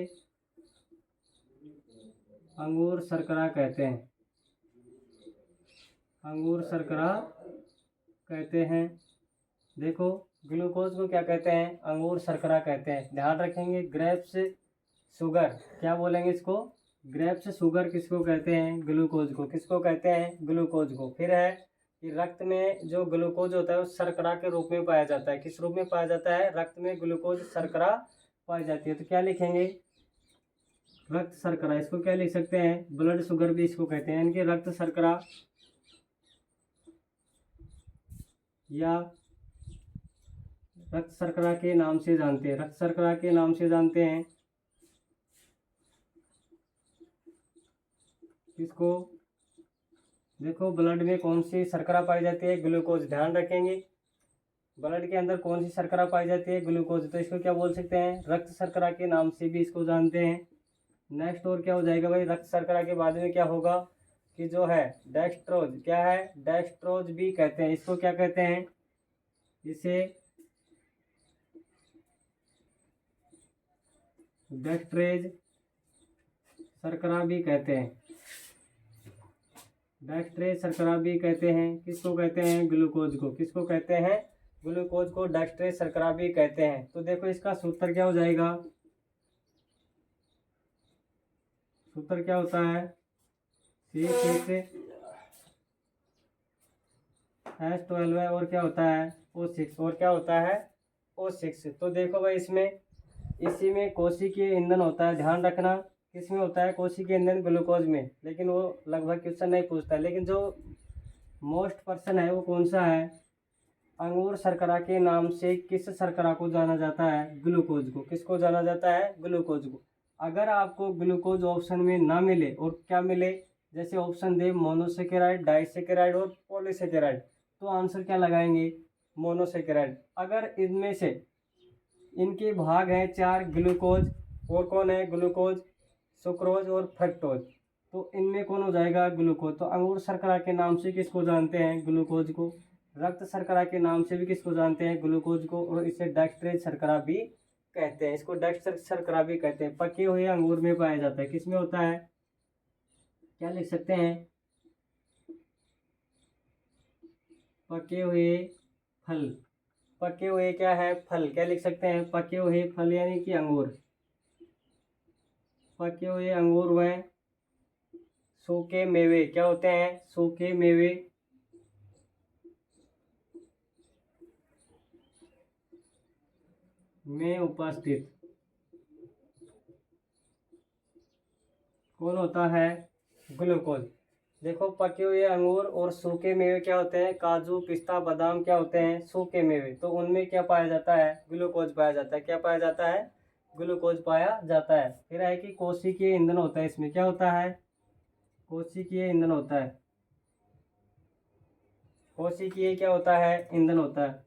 अंगूर शर्करा कहते हैं। अंगूर शर्करा कहते हैं। देखो ग्लूकोज को क्या कहते हैं? अंगूर शर्करा कहते हैं। ध्यान रखेंगे। ग्रेप्स शुगर, क्या बोलेंगे इसको? ग्रेप्स शुगर किसको कहते हैं? ग्लूकोज को। किसको कहते हैं? ग्लूकोज को। फिर है कि रक्त में जो ग्लूकोज होता है वो शर्करा के रूप में पाया जाता है। किस रूप में पाया जाता है? रक्त में ग्लूकोज शर्करा पाई जाती है। तो क्या लिखेंगे? रक्त शर्करा। इसको क्या लिख सकते हैं? ब्लड शुगर भी इसको कहते हैं। इनके रक्त शर्करा या रक्त शर्करा के नाम से जानते हैं। रक्त शर्करा के नाम से जानते हैं किसको? देखो ब्लड में कौन सी शर्करा पाई जाती है? ग्लूकोज। ध्यान रखेंगे ब्लड के अंदर कौन सी शर्करा पाई जाती है? ग्लूकोज। तो इसको क्या बोल सकते हैं? रक्त शर्करा के नाम से भी इसको जानते हैं। नेक्स्ट और क्या हो जाएगा भाई? रक्त शर्करा के बाद में क्या होगा कि जो है डेक्सट्रोज। क्या है? डेक्सट्रोज भी कहते हैं। इसको क्या कहते हैं? इसे डेक्सट्रेज शर्करा भी कहते हैं। डेक्सट्रेज शर्करा भी कहते हैं। किसको कहते हैं? ग्लूकोज को। किसको कहते हैं? ग्लूकोज को डेक्सट्रेज शर्करा भी कहते हैं। तो देखो इसका सूत्र क्या हो जाएगा? सूत्र क्या होता है? C6H12 है और क्या होता है? O6। और क्या होता है? O6। तो देखो भाई इसमें इसी में कोशिकीय ईंधन होता है। ध्यान रखना किस में होता है? कोशिकीय ईंधन ग्लूकोज में। लेकिन वो लगभग क्वेश्चन नहीं पूछता। लेकिन जो मोस्ट पर्सन है वो कौन सा है? अंगूर शर्करा के नाम से किस शर्करा को जाना जाता है? ग्लूकोज को। किसको जाना जाता है? ग्लूकोज को। अगर आपको ग्लूकोज ऑप्शन में ना मिले और क्या मिले, जैसे ऑप्शन दे मोनोसेकेराइड, डाइसेकेराइड और पॉलीसेकेराइड, तो आंसर क्या लगाएंगे? मोनोसेकेराइड। अगर इनमें से इनके भाग हैं चार, ग्लूकोज और कौन है? ग्लूकोज, सुक्रोज और फ्रक्टोज, तो इनमें कौन हो जाएगा? ग्लूकोज। तो अंगूर शर्करा के नाम से किसको जानते हैं? ग्लूकोज को। रक्त शर्करा के नाम से भी किसको जानते हैं? ग्लूकोज को। और इसे डेक्सट्रेज शर्करा भी कहते हैं। इसको डेक्सट्रेज शर्करा भी कहते हैं। पके हुए अंगूर में पाया जाता है। किस में होता है? क्या लिख सकते हैं? पके हुए फल। पके हुए क्या है? फल। क्या लिख सकते हैं? पके हुए फल यानी कि अंगूर। पके हुए अंगूर व सूखे मेवे क्या होते हैं? सूखे मेवे में उपस्थित कौन होता है? ग्लूकोज। देखो पके हुए अंगूर और सूखे मेवे क्या होते हैं? काजू, पिस्ता, बादाम क्या होते हैं? सूखे मेवे। तो उनमें क्या पाया जाता है? ग्लूकोज पाया जाता है। क्या पाया जाता है? ग्लूकोज पाया जाता है। फिर है कि कोशिकीय ईंधन होता है। इसमें क्या होता है? कोशिकीय ईंधन होता है। कोशिकीय क्या होता है? ईंधन होता है।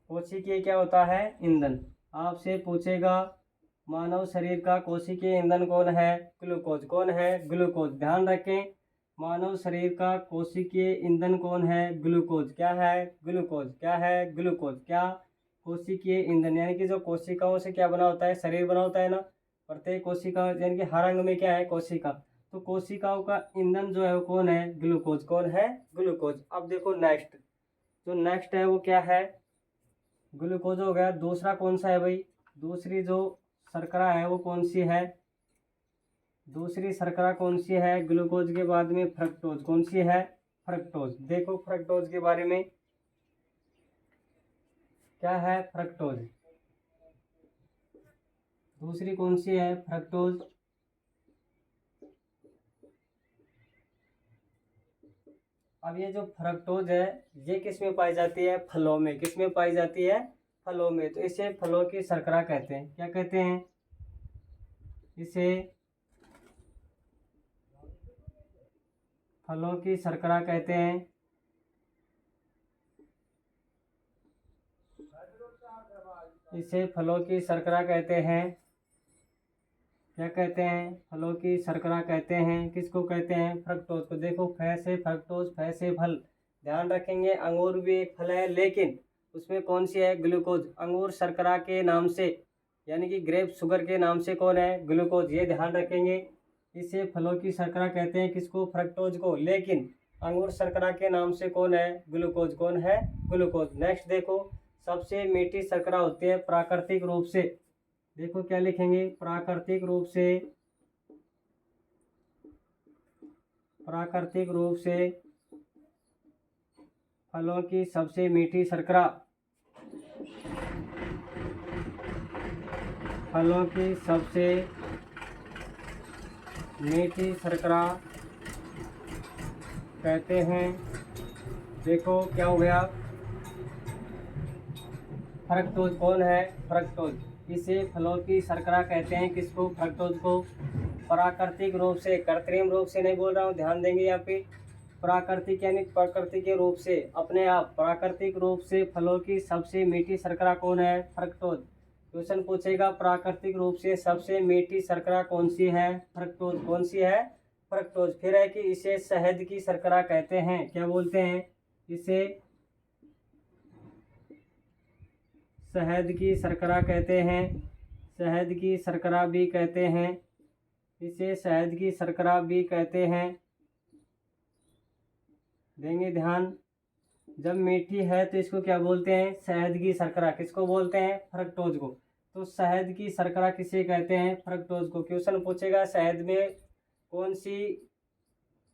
कोशिकीय क्या होता है? ईंधन। आपसे पूछेगा मानव शरीर का कोशिकीय ईंधन कौन है? ग्लूकोज। कौन है? ग्लूकोज। ध्यान रखें मानव शरीर का कोशिकीय ईंधन कौन है? ग्लूकोज। क्या है? ग्लूकोज। क्या है? ग्लूकोज। क्या? कोशिकीय ईंधन यानी कि जो कोशिकाओं से क्या बना होता है? शरीर बना होता है ना। प्रत्येक कोशिका यानी कि हर अंग में क्या है? कोशिका। तो कोशिकाओं का ईंधन जो है वो कौन है? ग्लूकोज। कौन है? ग्लूकोज। अब देखो नेक्स्ट, जो नेक्स्ट है वो क्या है? ग्लूकोज हो गया। दूसरा कौन सा है भाई? दूसरी जो शर्करा है वो कौन सी है? दूसरी शर्करा कौन सी है? ग्लूकोज के बाद में फ्रक्टोज। कौन सी है? फ्रक्टोज। देखो फ्रक्टोज के बारे में क्या है? फ्रक्टोज। दूसरी कौन सी है? अब ये जो फ्रक्टोज है ये किस में पाई जाती है? फलों में। किस में पाई जाती है? फलों में। तो इसे फलों की शर्करा कहते हैं। क्या कहते हैं? इसे फलों की शर्करा कहते हैं। इसे फलों की शर्करा कहते हैं। क्या कहते हैं? फलों की शर्करा कहते हैं। किसको कहते हैं? फ्रक्टोज को। देखो फै से फ्रक्टोज, फै से फल। ध्यान रखेंगे अंगूर भी एक फल है, लेकिन उसमें कौन सी है? ग्लूकोज। अंगूर शर्करा के नाम से यानी कि ग्रेप शुगर के नाम से कौन है? ग्लूकोज। ये ध्यान रखेंगे। इसे फलों की शर्करा कहते हैं। किसको? फ्रक्टोज को। लेकिन अंगूर शर्करा के नाम से कौन है? ग्लूकोज। कौन है? ग्लूकोज। नेक्स्ट देखो, सबसे मीठी शर्करा होती है प्राकृतिक रूप से। देखो क्या लिखेंगे? प्राकृतिक रूप से। प्राकृतिक रूप से फलों की सबसे मीठी शर्करा। फलों की सबसे मीठी शर्करा कहते हैं। देखो क्या हो गया? फ्रक्टोज। कौन है? फ्रक्टोज। इसे फलों की शर्करा कहते हैं। किसको? फ्रक्टोज को। प्राकृतिक रूप से, कृत्रिम रूप से नहीं बोल रहा हूँ, ध्यान देंगे यहाँ पे। प्राकृतिक यानी प्रकृति के रूप से, अपने आप प्राकृतिक रूप से फलों की सबसे मीठी शर्करा कौन है? फ्रक्टोज। क्वेश्चन पूछेगा प्राकृतिक रूप से सबसे मीठी शर्करा कौन सी है? फ्रक्टोज। कौन सी है? फ्रक्टोज। फिर है कि इसे शहद की शर्करा कहते हैं। क्या बोलते हैं? इसे शहद की शर्करा कहते हैं। शहद की शर्करा भी कहते हैं। इसे शहद की शर्करा भी कहते हैं। देंगे ध्यान। जब मीठी है तो इसको क्या बोलते हैं? शहद की शर्करा। किसको बोलते हैं? फ्रक्टोज को। तो शहद की शर्करा किसे कहते हैं? फ्रक्टोज को। क्वेश्चन पूछेगा शहद में कौन सी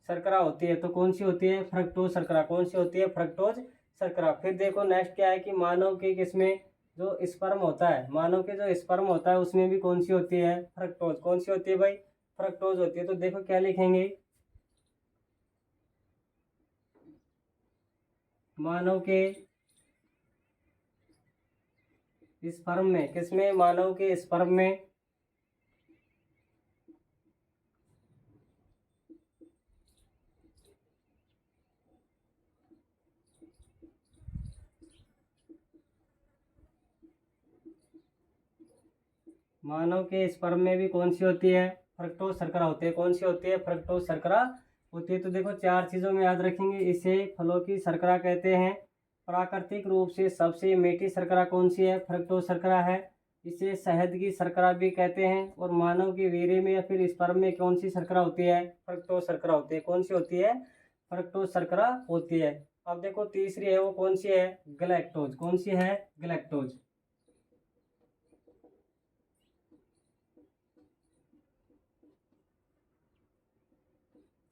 शर्करा होती है, तो कौन सी होती है? फ्रक्टोज शर्करा। कौन सी होती है? फ्रक्टोज शर्करा। फिर देखो नेक्स्ट क्या है कि मानव के किसमें जो स्पर्म होता है, मानव के जो स्पर्म होता है उसमें भी कौन सी होती है? फ्रक्टोज। कौन सी होती है भाई? फ्रक्टोज होती है। तो देखो क्या लिखेंगे? मानव के स्पर्म में, किसमें? मानव के स्पर्म में मानव के स्पर्म में भी कौन सी होती है? फ्रक्टोज शर्करा होती है। कौन सी होती है? फ्रक्टोज शर्करा होती है। तो देखो चार चीज़ों में याद रखेंगे। इसे फलों की शर्करा कहते हैं। प्राकृतिक रूप से सबसे मीठी शर्करा कौन सी है? फ्रक्टोज शर्करा है। इसे शहद की शर्करा भी कहते हैं। और मानव के वीर्य में या फिर स्पर्म में कौन सी शर्करा होती है? फ्रक्टोज शर्करा होती है। कौन सी होती है? फ्रक्टोज शर्करा होती है। अब देखो तीसरी है, वो कौन सी है? गलैक्टोज। कौन सी है? गलैक्टोज।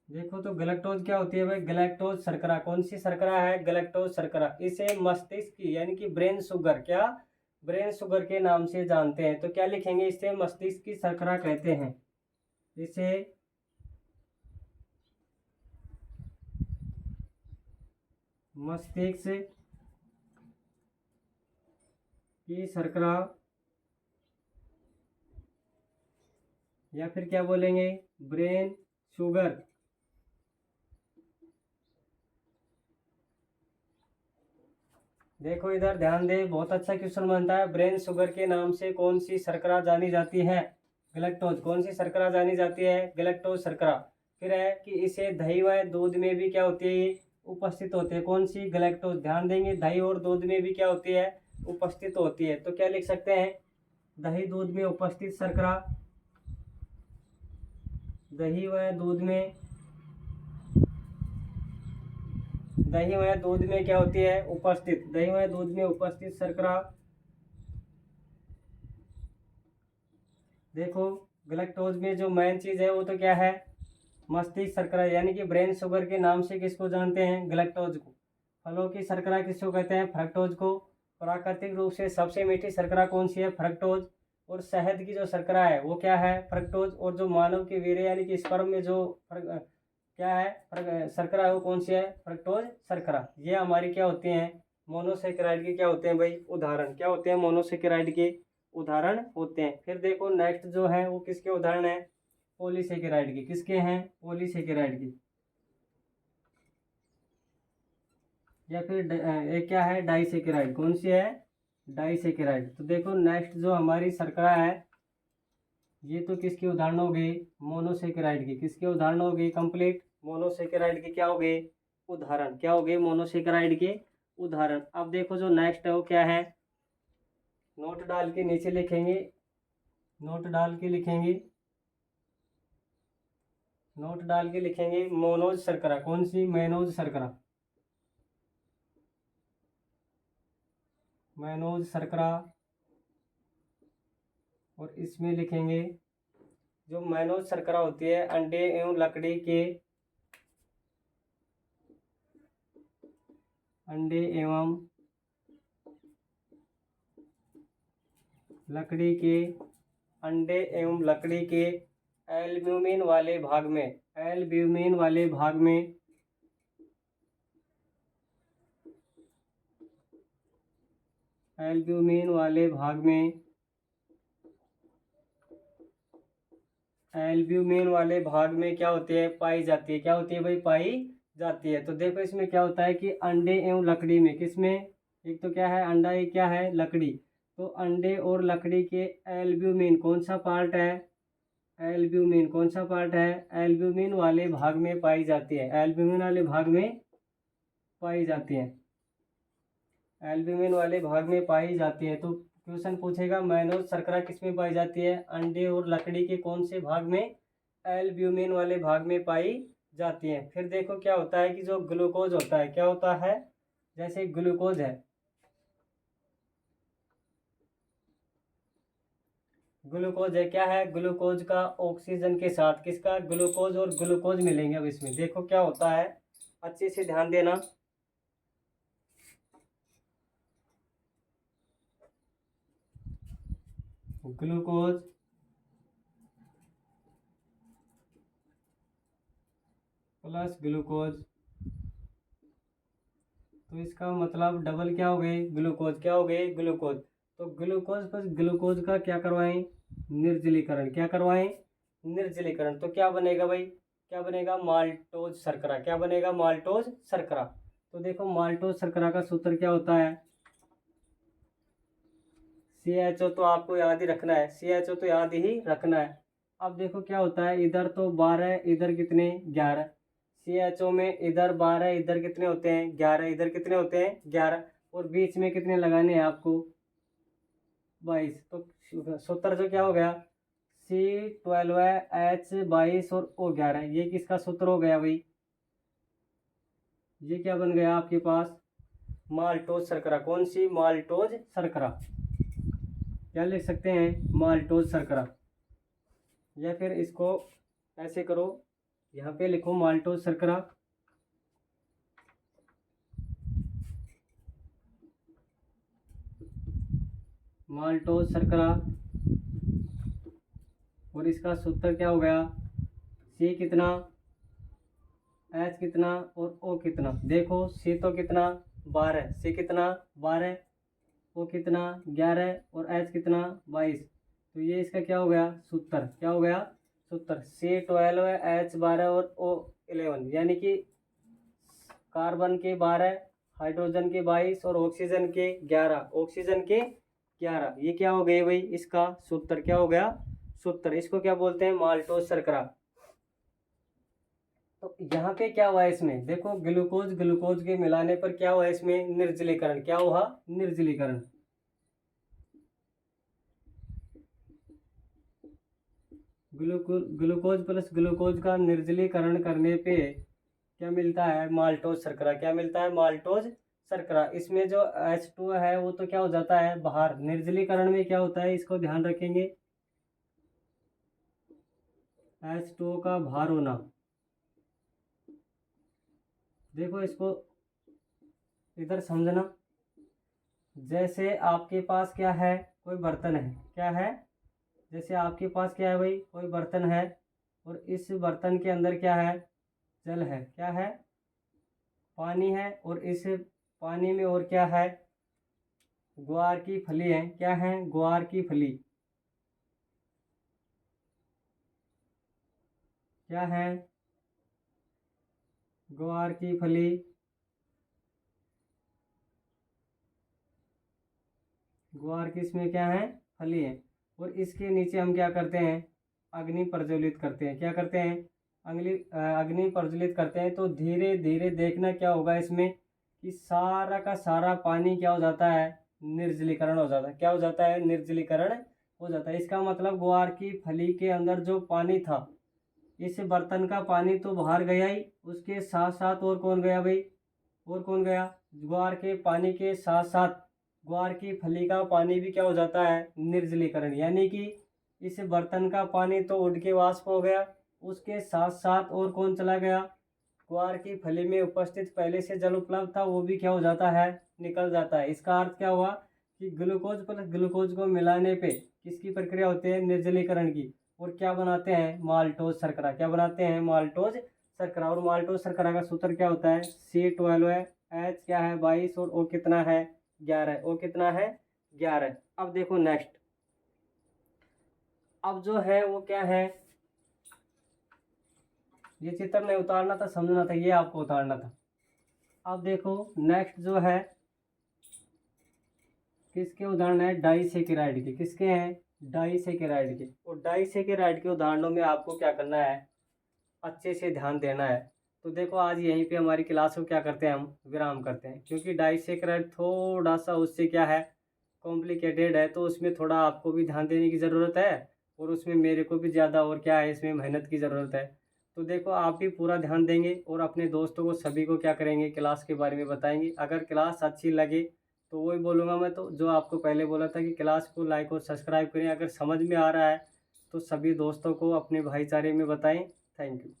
देखो तो गलैक्टोज क्या होती है भाई? गलैक्टोज शर्करा। कौन सी शर्करा है? गलैक्टोज शर्करा। इसे मस्तिष्क की यानी कि ब्रेन शुगर, क्या? ब्रेन शुगर के नाम से जानते हैं। तो क्या लिखेंगे? इसे मस्तिष्क की शर्करा कहते हैं। इसे मस्तिष्क की शर्करा या फिर क्या बोलेंगे? Brain sugar. देखो इधर ध्यान दे, बहुत अच्छा क्वेश्चन बनता है। ब्रेन शुगर के नाम से कौन सी शर्करा जानी जाती है? गलैक्टोज। कौन सी शर्करा जानी जाती है? गलैक्टोज शर्करा। फिर है कि इसे दही व दूध में भी क्या होती है? ये उपस्थित होती है। कौन सी? गलैक्टोज। ध्यान देंगे दही और दूध में भी क्या होती है? उपस्थित होती है। तो क्या लिख सकते हैं? दही दूध में उपस्थित शर्करा। दही व दूध में, दही व दूध में क्या होती है? उपस्थित। दही व दूध में उपस्थित शर्करा। देखो गलैक्टोज में जो मेन चीज है वो तो क्या है? मस्तिष्क शर्करा यानी कि ब्रेन शुगर के नाम से किसको जानते हैं? गलैक्टोज को। फलों की शर्करा किसको कहते हैं? फ्रक्टोज को। प्राकृतिक रूप से सबसे मीठी शर्करा कौन सी है? फ्रक्टोज। और शहद की जो शर्करा है वो क्या है? फ्रक्टोज। और जो मानव के वीर्य यानी कि स्पर्म में जो क्या है शर्करा है वो कौन सी है, फ्रक्टोज शर्करा। ये हमारी क्या होती हैं, मोनोसेकेराइड के क्या होते हैं भाई, उदाहरण। क्या होते हैं, मोनोसेकेराइड के उदाहरण होते हैं। फिर देखो नेक्स्ट जो है वो किसके उदाहरण है, पॉलीसेकेराइड के। किसके हैं, पॉलीसेकेराइड के। या फिर एक क्या है, डाइसेकेराइड। कौन सी है, डाइसेकेराइड। तो देखो नेक्स्ट जो हमारी शर्करा है, ये तो किसके उदाहरण हो गए, मोनोसेकेराइड के। किसके उदाहरण हो गए, कंप्लीट मोनोसेकेराइड के क्या हो गए, उदाहरण। क्या हो गए, मोनोसेकेराइड के उदाहरण। अब देखो जो नेक्स्ट है वो क्या है, नोट डाल के नीचे लिखेंगे, नोट डाल के लिखेंगे, नोट डाल के लिखेंगे मोनोज शर्करा। कौन सी, मैनोज शर्करा, मैनोज शर्करा। और इसमें लिखेंगे जो मैनोज शर्करा होती है अंडे एवं लकड़ी के, अंडे एवं लकड़ी के, अंडे एवं लकड़ी के एल्ब्यूमिन वाले भाग में, एल्ब्यूमिन वाले भाग में, एल्ब्यूमिन वाले भाग में, एल्ब्यूमिन वाले भाग में क्या होती है, पाई जाती है। क्या होती है भाई, पाई जाती है। तो देखो इसमें क्या होता है कि अंडे एवं लकड़ी में, किसमें, एक तो क्या है अंडा, एक क्या है लकड़ी। तो अंडे और लकड़ी के एल्ब्यूमिन कौन सा पार्ट है, एल्ब्यूमिन कौन सा पार्ट है, एल्ब्यूमिन वाले भाग में पाई जाती है, एल्ब्यूमिन वाले भाग में पाई जाती है, एल्ब्यूमिन वाले भाग में पाई जाती है। तो क्वेश्चन पूछेगा मैनोज शर्करा किस में पाई जाती है, अंडे और लकड़ी के कौन से भाग में, एल्ब्यूमिन वाले भाग में पाई जाती है। फिर देखो क्या होता है कि जो ग्लूकोज होता है, क्या होता है, जैसे ग्लूकोज है, ग्लूकोज है, क्या है, ग्लूकोज का ऑक्सीजन के साथ, किसका, ग्लूकोज और ग्लूकोज मिलेंगे। अब इसमें देखो क्या होता है, अच्छे से ध्यान देना। ग्लूकोज प्लस ग्लूकोज, तो इसका मतलब डबल क्या हो गए, ग्लूकोज। क्या हो गए, ग्लूकोज। तो ग्लूकोज प्लस ग्लूकोज का क्या करवाएं, निर्जलीकरण। क्या करवाएं, निर्जलीकरण। तो क्या बनेगा भाई, क्या बनेगा, माल्टोज शर्करा। क्या बनेगा, माल्टोज शर्करा। तो देखो माल्टोज शर्करा का सूत्र क्या होता है, CHO तो आपको याद ही रखना है, CHO तो याद ही रखना है। अब देखो क्या होता है, इधर तो 12, इधर कितने, 11। CHO में इधर 12, इधर कितने होते हैं, 11, इधर कितने होते हैं, 11। और बीच में कितने लगाने हैं आपको, 22। तो सूत्र जो क्या हो गया, C12 है, H22 और O11। ये किसका सूत्र हो गया भाई, ये क्या बन गया आपके पास, माल्टोज शर्करा। कौन सी, माल्टोज शर्करा। क्या लिख सकते हैं, माल्टोज शर्करा। या फिर इसको ऐसे करो, यहाँ पे लिखो माल्टोज शर्करा, माल्टोज शर्करा। और इसका सूत्र क्या हो गया, C कितना, H कितना और O कितना। देखो C तो कितना 12, C कितना 12, O कितना 11 और H कितना 22। तो ये इसका क्या हो गया, सूत्र। क्या हो गया, सूत्र। C12 H12 और O11, यानी कि कार्बन के 12, हाइड्रोजन के 22 और ऑक्सीजन के 11, ऑक्सीजन के 11। ये क्या हो गई भाई, इसका सूत्र। क्या हो गया, सूत्र। इसको क्या बोलते हैं, माल्टोज शर्करा। तो यहाँ पे क्या हुआ इसमें, देखो ग्लूकोज ग्लूकोज के मिलाने पर क्या हुआ इसमें, निर्जलीकरण। क्या हुआ, निर्जलीकरण। ग्लूकोज प्लस ग्लूकोज का निर्जलीकरण करने पे क्या मिलता है, माल्टोज शर्करा। क्या मिलता है, माल्टोज शर्करा। इसमें जो H2 है वो तो क्या हो जाता है बाहर। निर्जलीकरण में क्या होता है, इसको ध्यान रखेंगे, H2O का बाहर होना। देखो इसको इधर समझना, जैसे आपके पास क्या है, कोई बर्तन है, क्या है, जैसे आपके पास क्या है भाई, कोई बर्तन है और इस बर्तन के अंदर क्या है, जल है, क्या है, पानी है। और इस पानी में और क्या है, ग्वार की फली है, क्या है, ग्वार की फली, क्या है, ग्वार की फली। ग्वार की इसमें क्या है, फली है। और इसके नीचे हम क्या करते हैं, अग्नि प्रज्वलित करते हैं, क्या करते हैं, अग्नि प्रज्वलित करते हैं। तो धीरे धीरे देखना क्या होगा इसमें कि सारा का सारा पानी क्या हो जाता है, निर्जलीकरण हो जाता है। क्या हो जाता है, निर्जलीकरण हो जाता है। इसका मतलब ग्वार की फली के अंदर जो पानी था, इस बर्तन का पानी तो बाहर गया ही, उसके साथ साथ और कौन गया भाई, और कौन गया, ग्वार के पानी के साथ साथ ग्वार की फली का पानी भी क्या हो जाता है, निर्जलीकरण। यानी कि इस बर्तन का पानी तो उड़ के वाष्प हो गया, उसके साथ साथ और कौन चला गया, ग्वार की फली में उपस्थित पहले से जल उपलब्ध था वो भी क्या हो जाता है, निकल जाता है। इसका अर्थ क्या हुआ कि ग्लूकोज प्लस ग्लूकोज को मिलाने पे किसकी प्रक्रिया होती है, निर्जलीकरण की। और क्या बनाते हैं, माल्टोज शर्करा, क्या बनाते हैं, माल्टोज शर्करा। और माल्टोज शर्करा का सूत्र क्या होता है, C12 है, H क्या है 22 और O कितना है 11, O कितना है 11। अब देखो नेक्स्ट, अब जो है वो क्या है, ये चित्र नहीं उतारना था, समझना था, ये आपको उतारना था। अब देखो नेक्स्ट जो है, किसके उदाहरण है, डाइसेकेराइड के, किसके हैं, डाइसेकेराइड के। और डाइसेकेराइड के उदाहरणों में आपको क्या करना है, अच्छे से ध्यान देना है। तो देखो आज यहीं पे हमारी क्लास को क्या करते हैं, हम विराम करते हैं, क्योंकि डाइसेकेराइड थोड़ा सा उससे क्या है, कॉम्प्लिकेटेड है। तो उसमें थोड़ा आपको भी ध्यान देने की ज़रूरत है, और उसमें मेरे को भी ज़्यादा और क्या है, इसमें मेहनत की ज़रूरत है। तो देखो आप भी पूरा ध्यान देंगे और अपने दोस्तों को सभी को क्या करेंगे, क्लास के बारे में बताएंगे। अगर क्लास अच्छी लगे तो वही बोलूँगा मैं, तो जो आपको पहले बोला था कि क्लास को लाइक और सब्सक्राइब करें। अगर समझ में आ रहा है तो सभी दोस्तों को अपने भाईचारे में बताएं। Thank you.